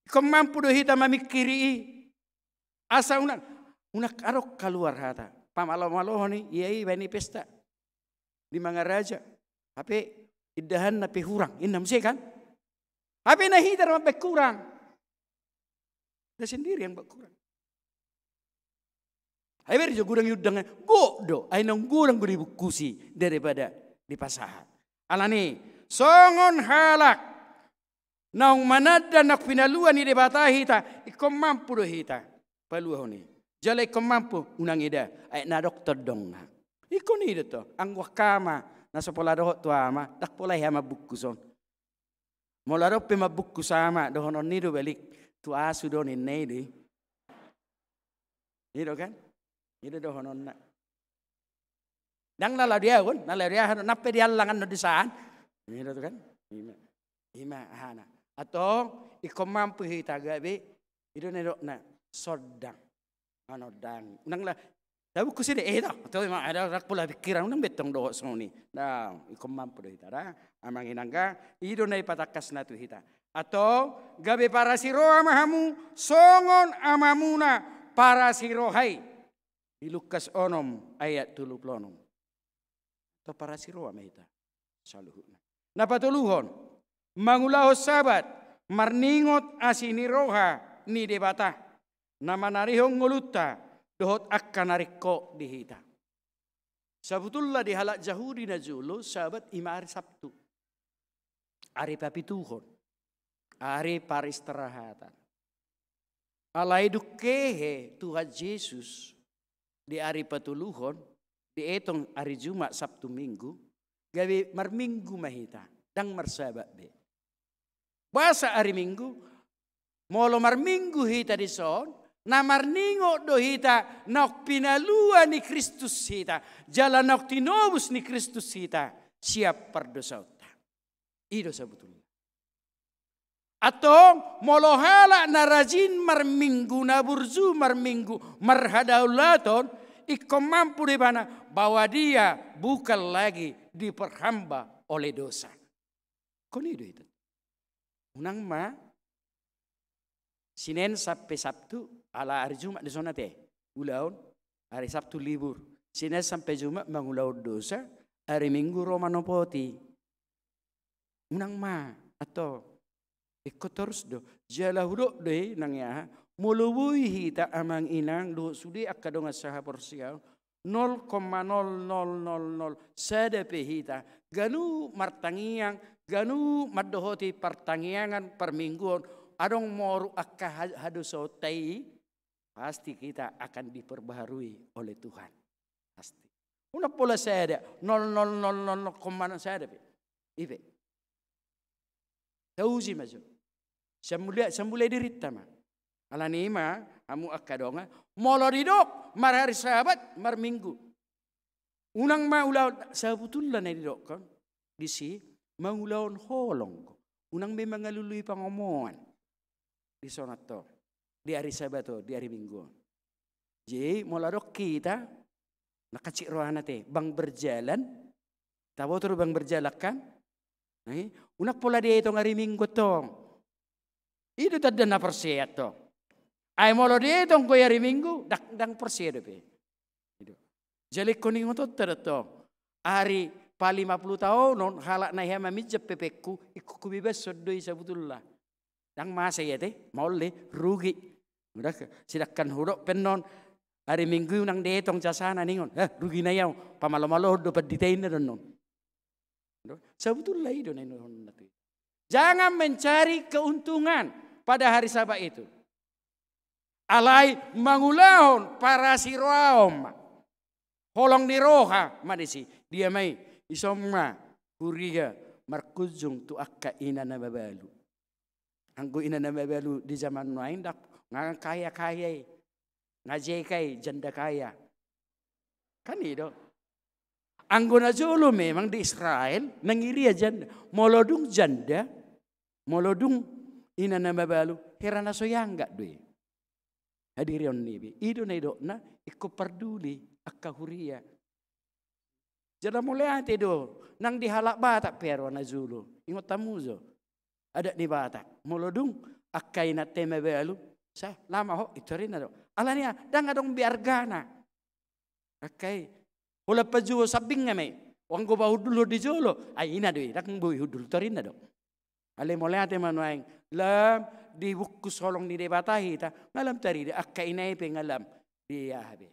Ko mampu do hita mamikiri. Asa unak arok keluar hata. Pamalo-malo ni iai bani pesta. Di Mangaraja. Tapi idahan na pehurang. Inam sih kan? Tapi na hita na kurang. Dia sendiri yang berkurang. Hai berjo gurang yudangnya godo. Ai nang gurang beri bukusi daripada di pasahan. Alani songon halak. Naung manada nak pinaluan ni debata hita. Ikom mampu do hita. Paluah ni. Jala ikom mampu unang ida. Ai na dokter dong na. Iko ni ida to. Ang wakama nasa pola dohot tu ama. Tak pola hama bukuson. Mola rope mabuku sama dohonon ni do balik. Tu asu do ni di. Itu kan? Itu dohonon na. Dang nala dia kan? Nala dia nape dia langan no disaan. Itu kan? Ima hana. Atau ikom mampu hita gabe itu nedok na sodang anodang nang la tahu kusi de dah atau memang ada rak pula pikiran nang betong doh soni nah ikom mampu hita dah amang inangga itu nai patakas na tu hita atau gabe para siro amahamu songon amamuna para sirohai di Lukas onom ayat 30 atau para siro amahita saluhuna napa tuluhon mangulaho sabat marningot asini roha ni debata nama narihong nguluta dohot akka nariko dihita. Sabutullah di halak jahudi na julu sabat ima hari Sabtu. Hari papituhon. Hari paristirahatan. Alai dukehe Tuhan Yesus di hari patuluhon dietong hari Jumat Sabtu Minggu gawe marminggu mahita dang marsabat be. Basa hari Minggu, molo marminggu hita di son, na marningo do hita, nok pinalua ni Kristus hita, jalan nok tinobus ni Kristus hita, siap perdosa uta. Ido sebetulnya. Atau molo hala na rajin marminggu, na burzu marminggu, marhadaulaton, ikom mampu di mana, bahwa dia bukan lagi diperhamba oleh dosa. Konido itu. Unang ma Senin sampai Sabtu ala hari Jumat di sana teh. Ulaun hari Sabtu libur. Senin sampai Jumat mangulaun dosa. Hari Minggu Romano poti. Unang ma atau ikut terus do. Jala hudok deh nang ya. Mulubui hita amang inang do sudi akadonga saha porsial 0,0000 sadape hita. Ganu martangiang ganu madohoti pertangiangan permingguan adong moru akka hadusotai pasti kita akan diperbaharui oleh Tuhan pasti. Una pola saya ada 0,00 saya ada ibe. Tahu sih maju. Semula dirita mah. Alanima amu akka donga molo didok mar hari sahabat mar minggu. Unang maulah sabutullah na didok kan di si mangulaon holong ko. Unang may mga luluy pangomongan. Di sonato. Di hari Sabato, di hari Minggu. Jadi molarok kita nakacikrohan nate bang berjalan. Tahu terus bang berjalan kan? Unak pola dia itu hari Minggu tong. Itu tadi na persiat tong. Ay molo dia itu ko hari Minggu dang persiat deh. Jadi kuning itu tong. Hari pa 50 tahun non halak na hema mijep pepekku ikku kubibas sodoi sabutullah. Dang masa ya teh maule rugi. Udah sidakan huruk penon hari Minggu nang detong jasana ningon. Rugi na yaw pamalo-malo dapat ditain na non. Sabutullah itu non. Jangan mencari keuntungan pada hari Sabat itu. Alai mangulahon para siroam. Holong di roha madisi dia mai isomma kuriga markuzung tu akka ina na babalu. Anggo ina nama balu di zaman lain dak ngang kaya ngajekai janda kaya. Kan itu. Anggo na jolo memang di Israel nangiria janda, molodung janda, molodung ina nama balu herana soyangga doi. Hadirion nibi, itu na ido na ikko parduli akka huria. Jada mulai ate do nang dihalak batak pero na jolo. Ingot tamuzo. Ada di Batak, molodung akai na tema belu, sa lama ho itu rin na do. Alania, dang adong biargana. Akai, hula pajuo sabing ngame, wang go bahudul di jolo, ay ina do, dak boy hudul to rin na do. Ale mulai ate manuang, lam di buku solong di debatahi ta, ngalam tari di akai na ipe ngalam di yahabe.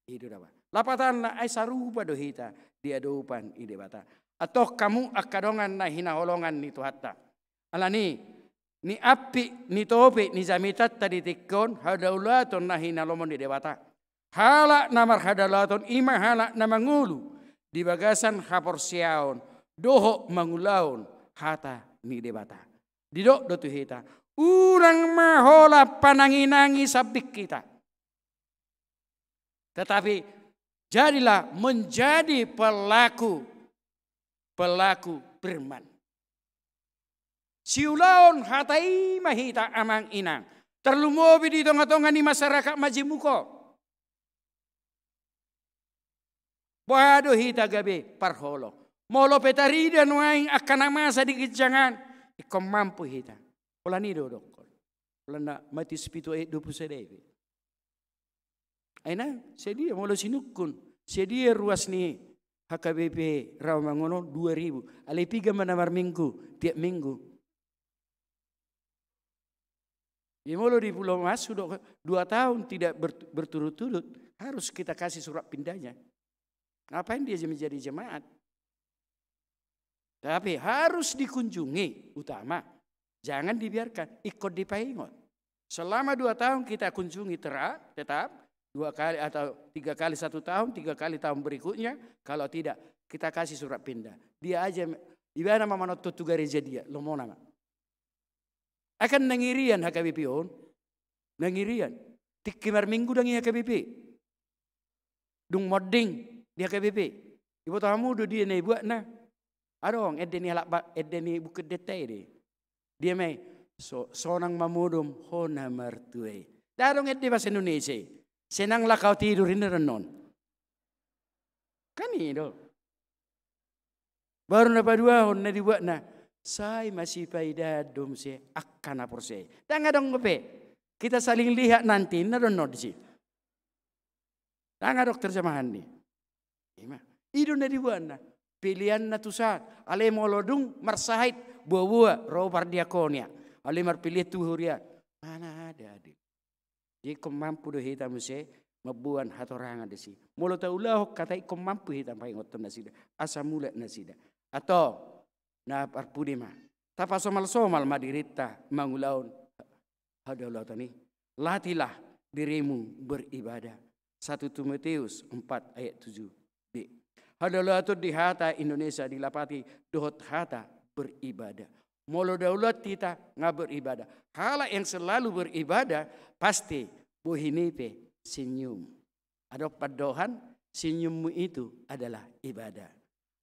Itu dawa. Lapatan na ay sarupa do hita di adopan i debata. Atau kamu akadongan na hinaholongan ni hatta. Alani ni api ni topi ni zamitat tadi tikon hadaulaton nahi nalomon di dewata. Hala namar hadalaton ima hala namangulu di bagasan haporsiaon doho mangulaon hata ni dewata. Didok dotu hita urang mahola pananginangi sabik kita. Tetapi jadilah menjadi pelaku firman. Siulaon hatai mahita amang inang. Terlumobi di tonga-tonga ni masyarakat majimuko. Boado hita gabe parholo. Molo petarida nuaing akan masa di kejangan. Ikom mampu hita. Pola ni dodok. Pola na mati spitu 20 sedevi. Aina sedia molo sinukun. Sedia ruas ni HKBP Rawamangun 2000. Ale 3 manamar minggu tiap minggu. Ya mulu di Pulau Mas sudah 2 tahun tidak berturut-turut, harus kita kasih surat pindahnya. Ngapain dia menjadi jemaat? Tapi harus dikunjungi utama. Jangan dibiarkan ikut dipaingot. Selama 2 tahun kita kunjungi tetap 2 kali atau 3 kali 1 tahun, 3 kali tahun berikutnya. Kalau tidak kita kasih surat pindah. Dia aja ibana mamanot tutu gereja dia, lo mau nama. Akan nangirian HKBP on, nangirian. Tikimar minggu dangi HKBP. Dung modding di HKBP. Ibu tamu do dia nih buat na. Adong edeni halak edeni bukit detai deh. Dia mai sonang mamudum hona martue. Darong edeni bahasa Indonesia. Senang lah kau tidur ini renon. Kan itu. Baru napa 2 hon na dibuat na. Saya masih pada domse akan apa sih? Dan nggak dong ngope. Kita saling lihat nanti, narono di sini. Dan nggak dokter jamahan nih. Itu dari buana. Pilihan natusan. Ale molodung marsahit buah robar diakonia. Ale marpilih tuhuria. Mana ada adik. Jadi mampu doh hitam sih. Mabuan hatorangan di sini. Molo taulah kata ikom mampu hitam paling otom nasida. Asa mulat nasida. Atau na parpudima. Tapa somal madirita mangulaun hadalatani. Latilah dirimu beribadah. 1 Timotius 4 ayat 7b. Hadalatun di hata Indonesia dilapati dohot hata beribadah. Molo daulat kita nggak beribadah. Hala yang selalu beribadah pasti bohinipe senyum. Ada padohan senyummu itu adalah ibadah.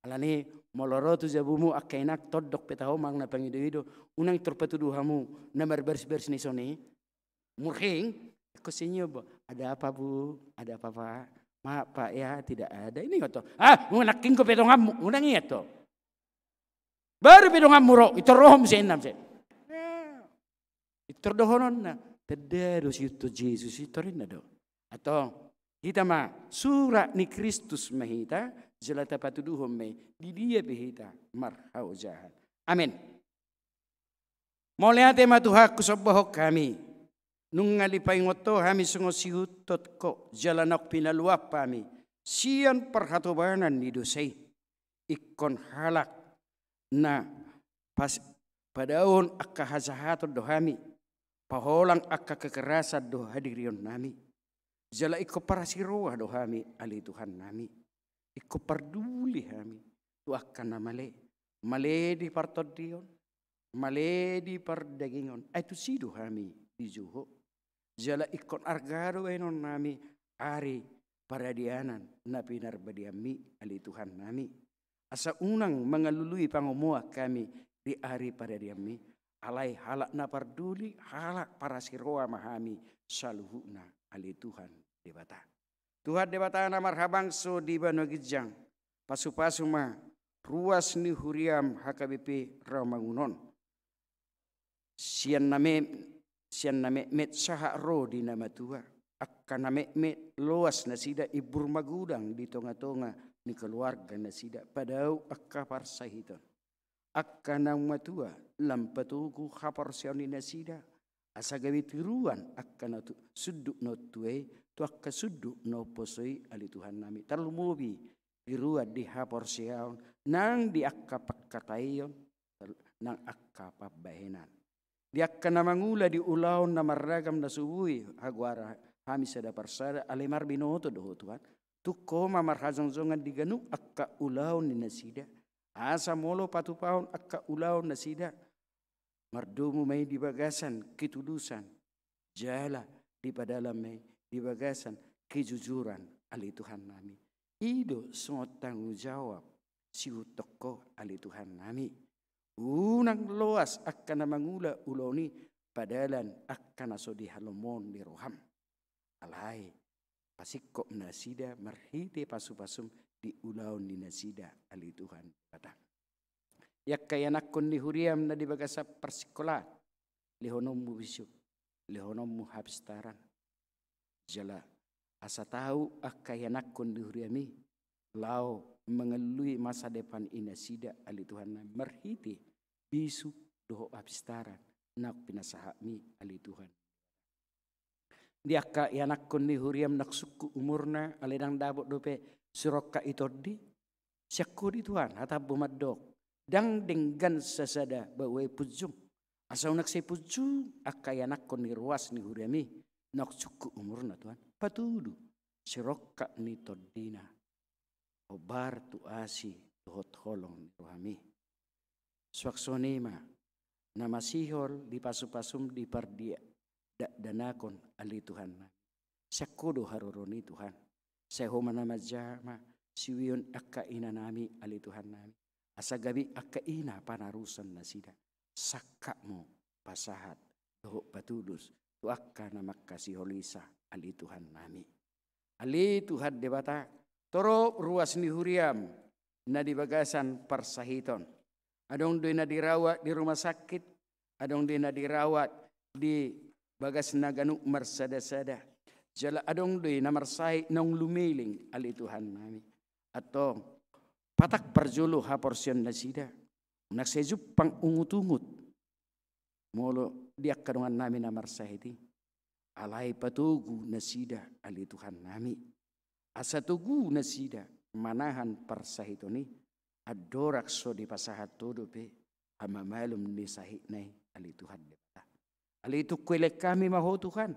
Alani molorotu jabumu akainak todok petaho mang na pangido unang terpetuduhamu namar bersih ni soni murhing ko senyum ada apa bu ada apa pak maaf pak ya tidak ada ini ngoto ngunaking ko petongam unang ito baru petongam muro itu rohom senam se itu dohonon na tedero situ Jesus itu rin na do atau kita mah surat ni Kristus mahita jelata patuduhom me di dia behita marhau jahat. Amin. Moliate matuhaku sobohok kami. Nung ngalipay ngoto kami sungo sihutot ko jalanok pinaluap kami. Siyan perhatobanan ni dosay. Ikon halak na padaon akka hazahaton do kami. Paholang akka kekerasan do hadirion nami. Jala iko parasiroa do kami ali Tuhan nami. Iko parduli kami. Tu akan namale. Male di partod dion. male di perdagingon itu sido kami di Juho jala ikon argado enon nami ari paradianan na pinarbadiami ali Tuhan nami asa unang mengalului pangumua kami di ari paradiami alai halak na parduli halak para siroa mahami saluhuna ali Tuhan debata Tuhan debata na marhabang so di banogijang pasu-pasuma ruas ni huriam HKBP Rawamangunon sian name met saha ro di nama tua akan name met loas na sida ibur magudang di tonga-tonga ni keluarga na sida padau akka parsahiton akan nang matua lampatuku hapar siani na sida asa gawi tiruan akan atu suduk no tuei tu akka suduk no posoi ali Tuhan nami talumubi tiruan di hapar siaon nang di akka pakkatayon nang akka pabahenan di akka namangula di ulaon na maragam na subuhi hagwara kami sada parsada alemar binoto doho Tuhan tukko mamarhazongzongan di ganuk akka ulaon ni nasida asa molo patupahon akka ulaon nasida mardomu may di bagasan kitulusan jala di padalam may di bagasan kejujuran ali Tuhan nami ido semua tanggung jawab si utoko ali Tuhan nami unang loas akan mangula uloni padalan akan asodi halomon di roham alai pasikko nasida marhite pasu-pasum di ulaon ni nasida ali Tuhan kata yak kaya nakon ni huriam na di bagasa persikola lehonom mu bisyo lehonom mu habstaran jala asa tahu akaya nakon di huriami lao mengelui masa depan inasida ali Tuhan na marhite bisu doho habstaran nak pinasahami ali Tuhan dia ka yanakon ni huriam nak suku umurna aledang dabot dope surokka itodi syakku di Tuhan hatabu madok dang denggan sasada bawe pujung asau nak se pujung akayanakon ni ruas ni huriami nak suku umurna Tuhan patudu surokka ni todina obar tu asi dohot holong ni rohami swaksonema nama sihol di pasu-pasum di pardia danakon ali Tuhan syakudo haroroni Tuhan sehoma nama jama siwion akka ina nami ali Tuhan nami asagabi akka ina panarusan nasida sakakmu pasahat doho patulus tu akka nama kasih holisa ali Tuhan nami ali Tuhan debata toro ruas ni huriam na di bagasan parsahiton adong doy na dirawat di rumah sakit adong doy na dirawat di bagas naganu marsada-sada jala adong doy na marsahit nang lumiling ali Tuhan nami atau patak parjolo ha porsyon na sida naksejup pang ungut-ungut molo diak kadungan nami na marsahiti alai patugu na sida ali Tuhan nami asa tugu na sida manahan parsahitoni adorak so di pasahat todo pe hamamalum ni sahit nai ali Tuhan debata ali itu kuelek kami maho Tuhan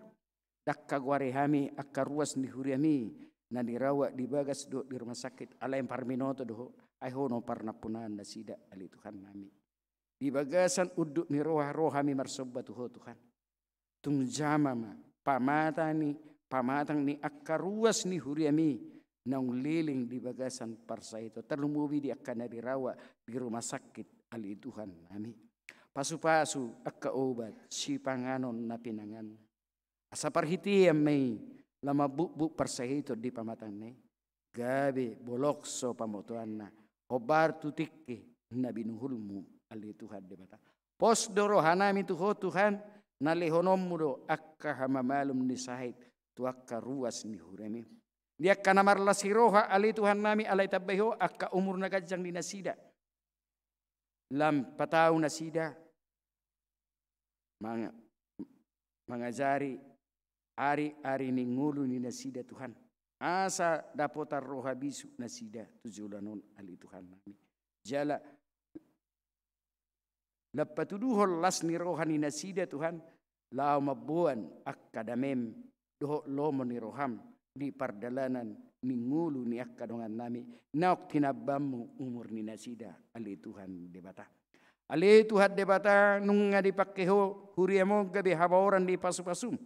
dakka gware hami akka ruas ni huriami na dirawat di bagas do di rumah sakit ala yang parminoto do ai hono parnapunan na sida ali Tuhan nami di bagasan uduk ni roha hami marsobat Tuhan tung jamama pamatang ni akka ruas ni huriami nang liling di bagasan parsa itu terlumubi di akan dirawat di rumah sakit ali Tuhan nami pasu-pasu akka obat si panganon na pinangan asa parhitiam may lama buk parsa itu di pamatang ne gabe bolokso pamotuan na obar tutiki na binuhulmu ali Tuhan debata pos doro hanami tuho Tuhan nalihonom mudo akka hamamalum ni sahid tu akka ruas ni huremi dia kana marla siroha ali Tuhan nami alai tabeho akka umur nagajang di nasida lam patau nasida mangajari ari ni ngulu ni nasida Tuhan asa dapotar roha bisu nasida tujulanon ali Tuhan nami jala lapatuduhol las ni roha ni nasida Tuhan lao mabuan akka damem doho lomo ni roham di pardalanan ni ngulu ni akka dongan nami naok tinabammu umur ni nasida ali Tuhan debata Ale Tuhan debata nunga di pakkeho huriamo gabi habaoran di pasu-pasum.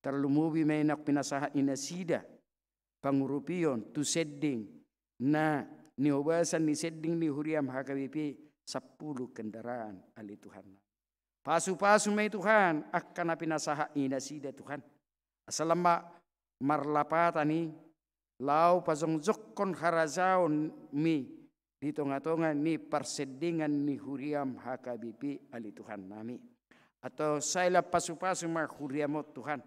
Terlumubi menak pinasaha inasida. Pangurupion tu sedding na niobasan ni sedding ni huriam HKBP 10 kendaraan ali Tuhan. Pasu-pasu may Tuhan akan pinasaha inasida Tuhan. Asalama marlapatani lau pasongjokon harazaon mi di tonga-tonga ni persedingan ni huriam HKBP ali Tuhan nami. Atau saya pasu-pasu ma huriamot Tuhan.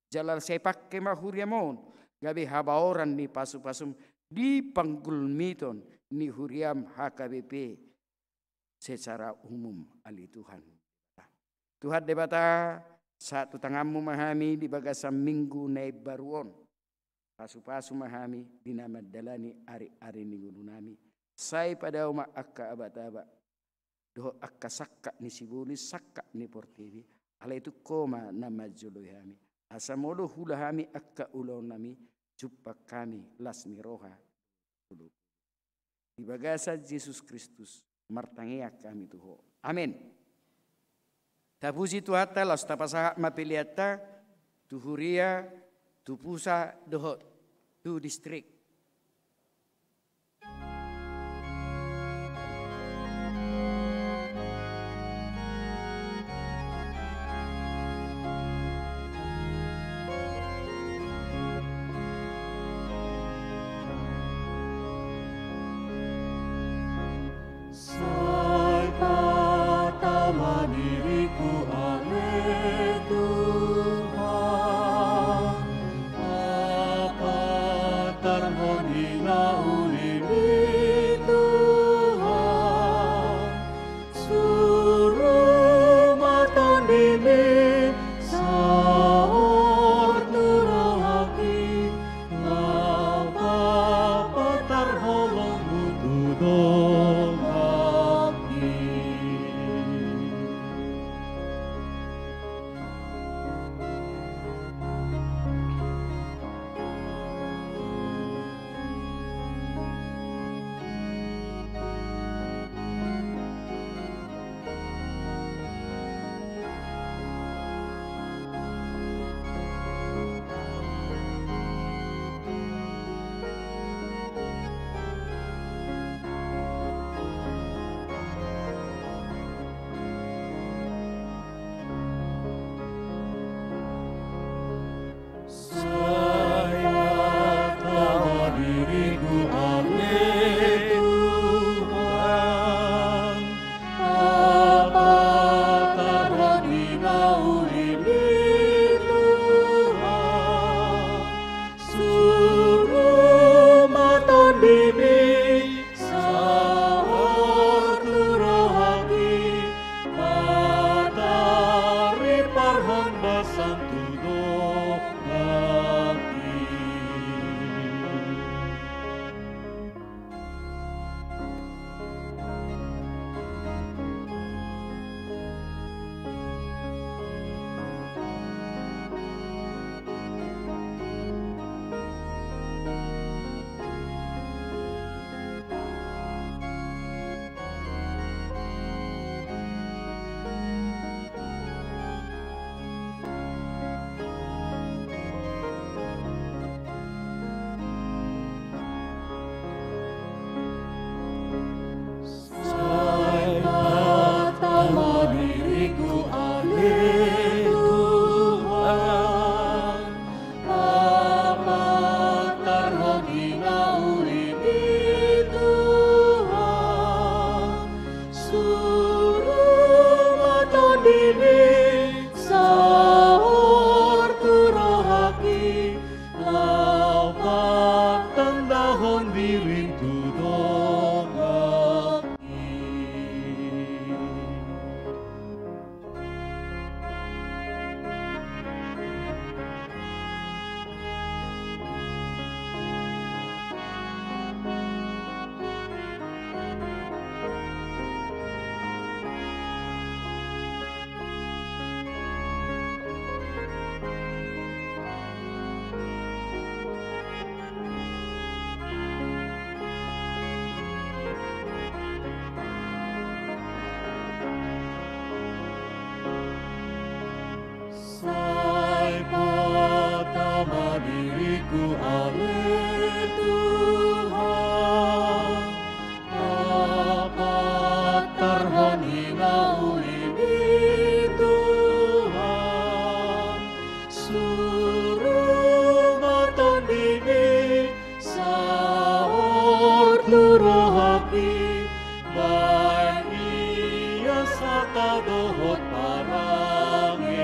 Jalal saya pakai ma huriamon. Gabi habaoran ni pasu-pasum di panggulmiton ni huriam HKBP secara umum ali Tuhan. Tuhan debata satu tanganmu mahami di bagasam minggu naib baruon. Pasu-pasu mahami di nama dalani ari-ari minggu nami. Sai pada uma akka abata-aba. Doh akka sakka ni sibuli sakka ni portivi. Ala itu koma nama jolohami. Asamolo hulahami akka ulon nami. Jumpa kami las ni roha. Di bagasa Yesus Kristus. Martangea kami tuho. Amin. Tapusi tu hatta las tapasaha mapiliata. Tuhuria. Tupusa doho. Tu distrik. sarta dohot parangeti.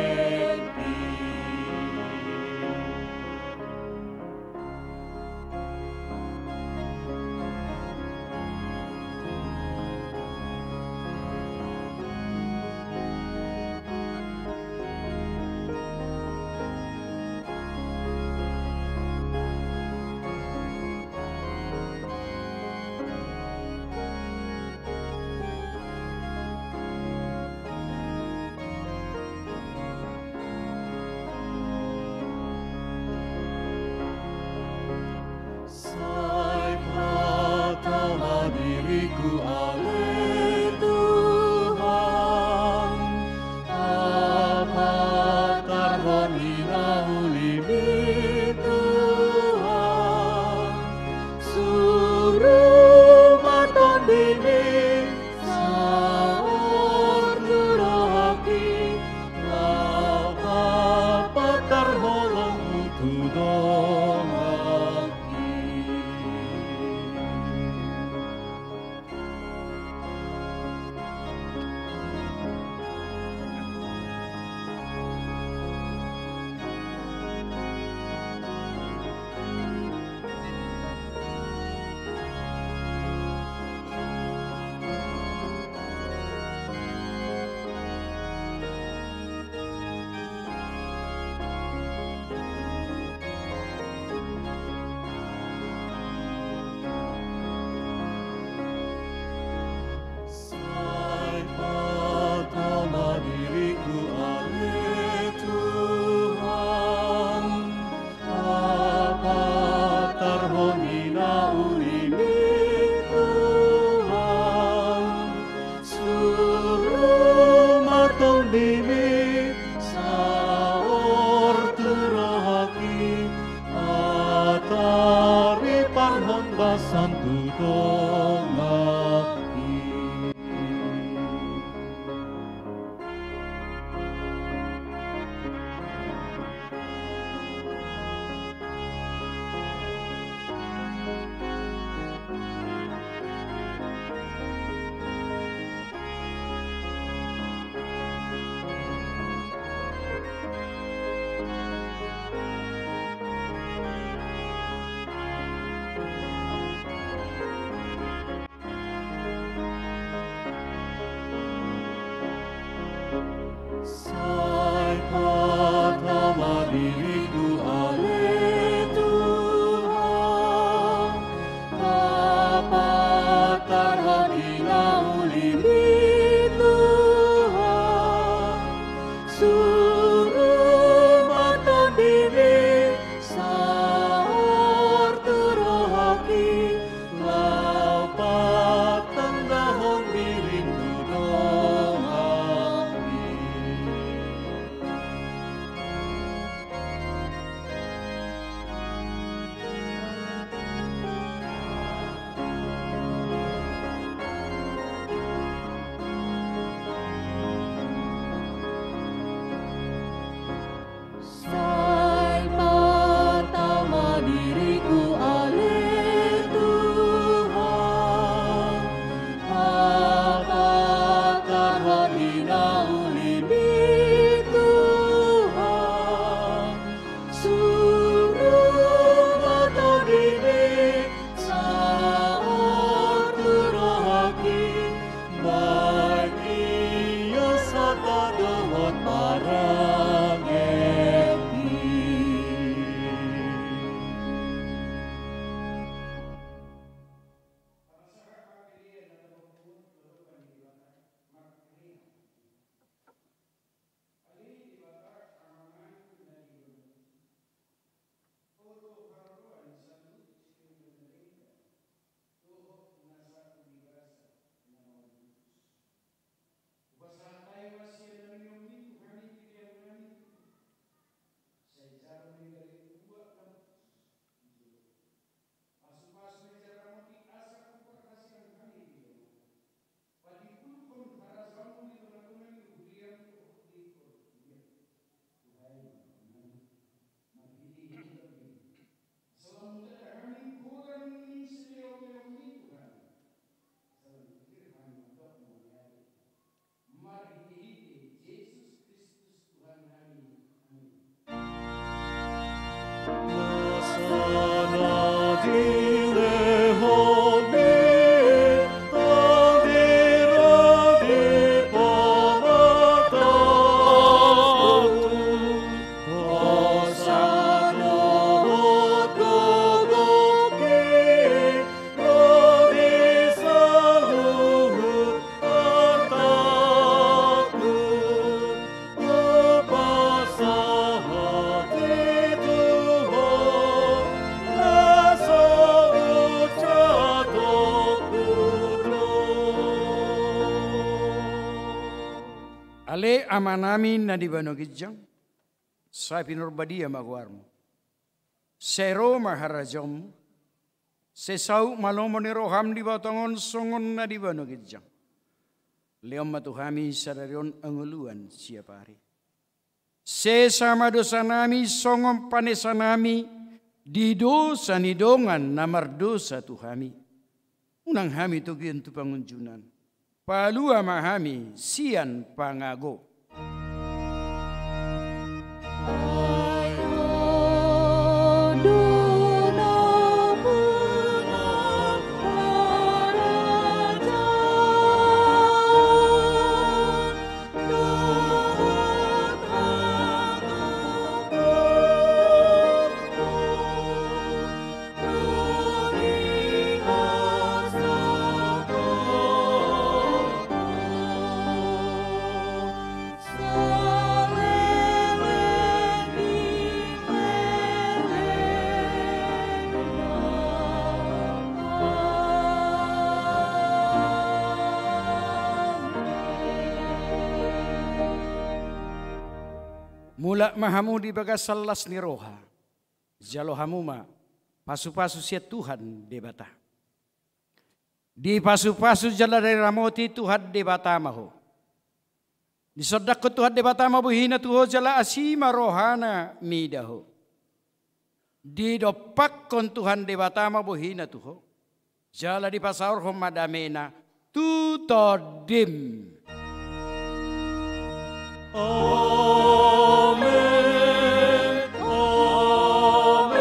Ale amanami na di banogidjang, sa pinurbadia magwarmo. Sero maharajom, sesau malomo ni roham di batongon songon na di banogidjang. Leom matuhami sadarion anguluan siapa hari. Sesama dosa nami songon panesa nami, di dosa nidongan namar dosa tuhami. Unang hami tugian tu pangunjunan. Palua mahami sian pangago. Mula mahamu di bagas salas ni roha, jalo hamuma, pasu-pasu siya Tuhan debata. Di pasu-pasu jala dari ramoti Tuhan debata maho. Di sodak ko Tuhan debata mabuhina tuho jala asima rohana midaho. Di dopak kon Tuhan debata mabuhina tuho, jala di pasar homadamena tutodim. Amen, amen,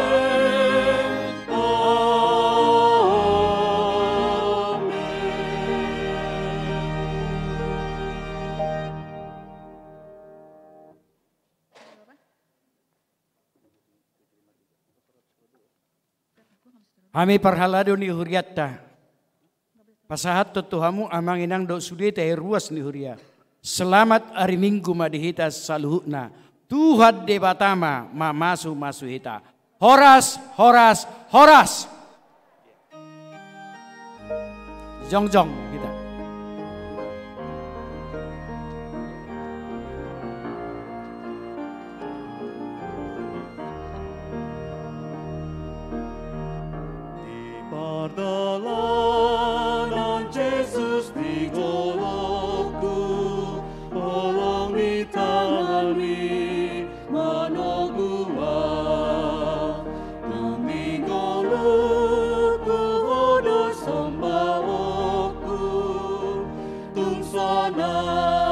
Ami parhalado ni huriatta. Pasahat tuhamu amang inang do sudete ruas ni huria. Selamat hari Minggu madihita saluhna. Tuhan debatama mamasu masuhita. Horas, horas, horas. Jong jong kita. Di perjalanan Yesus di golokku, tolong ditangani manogua. Tumingolukku hodo sambawoku, tung sana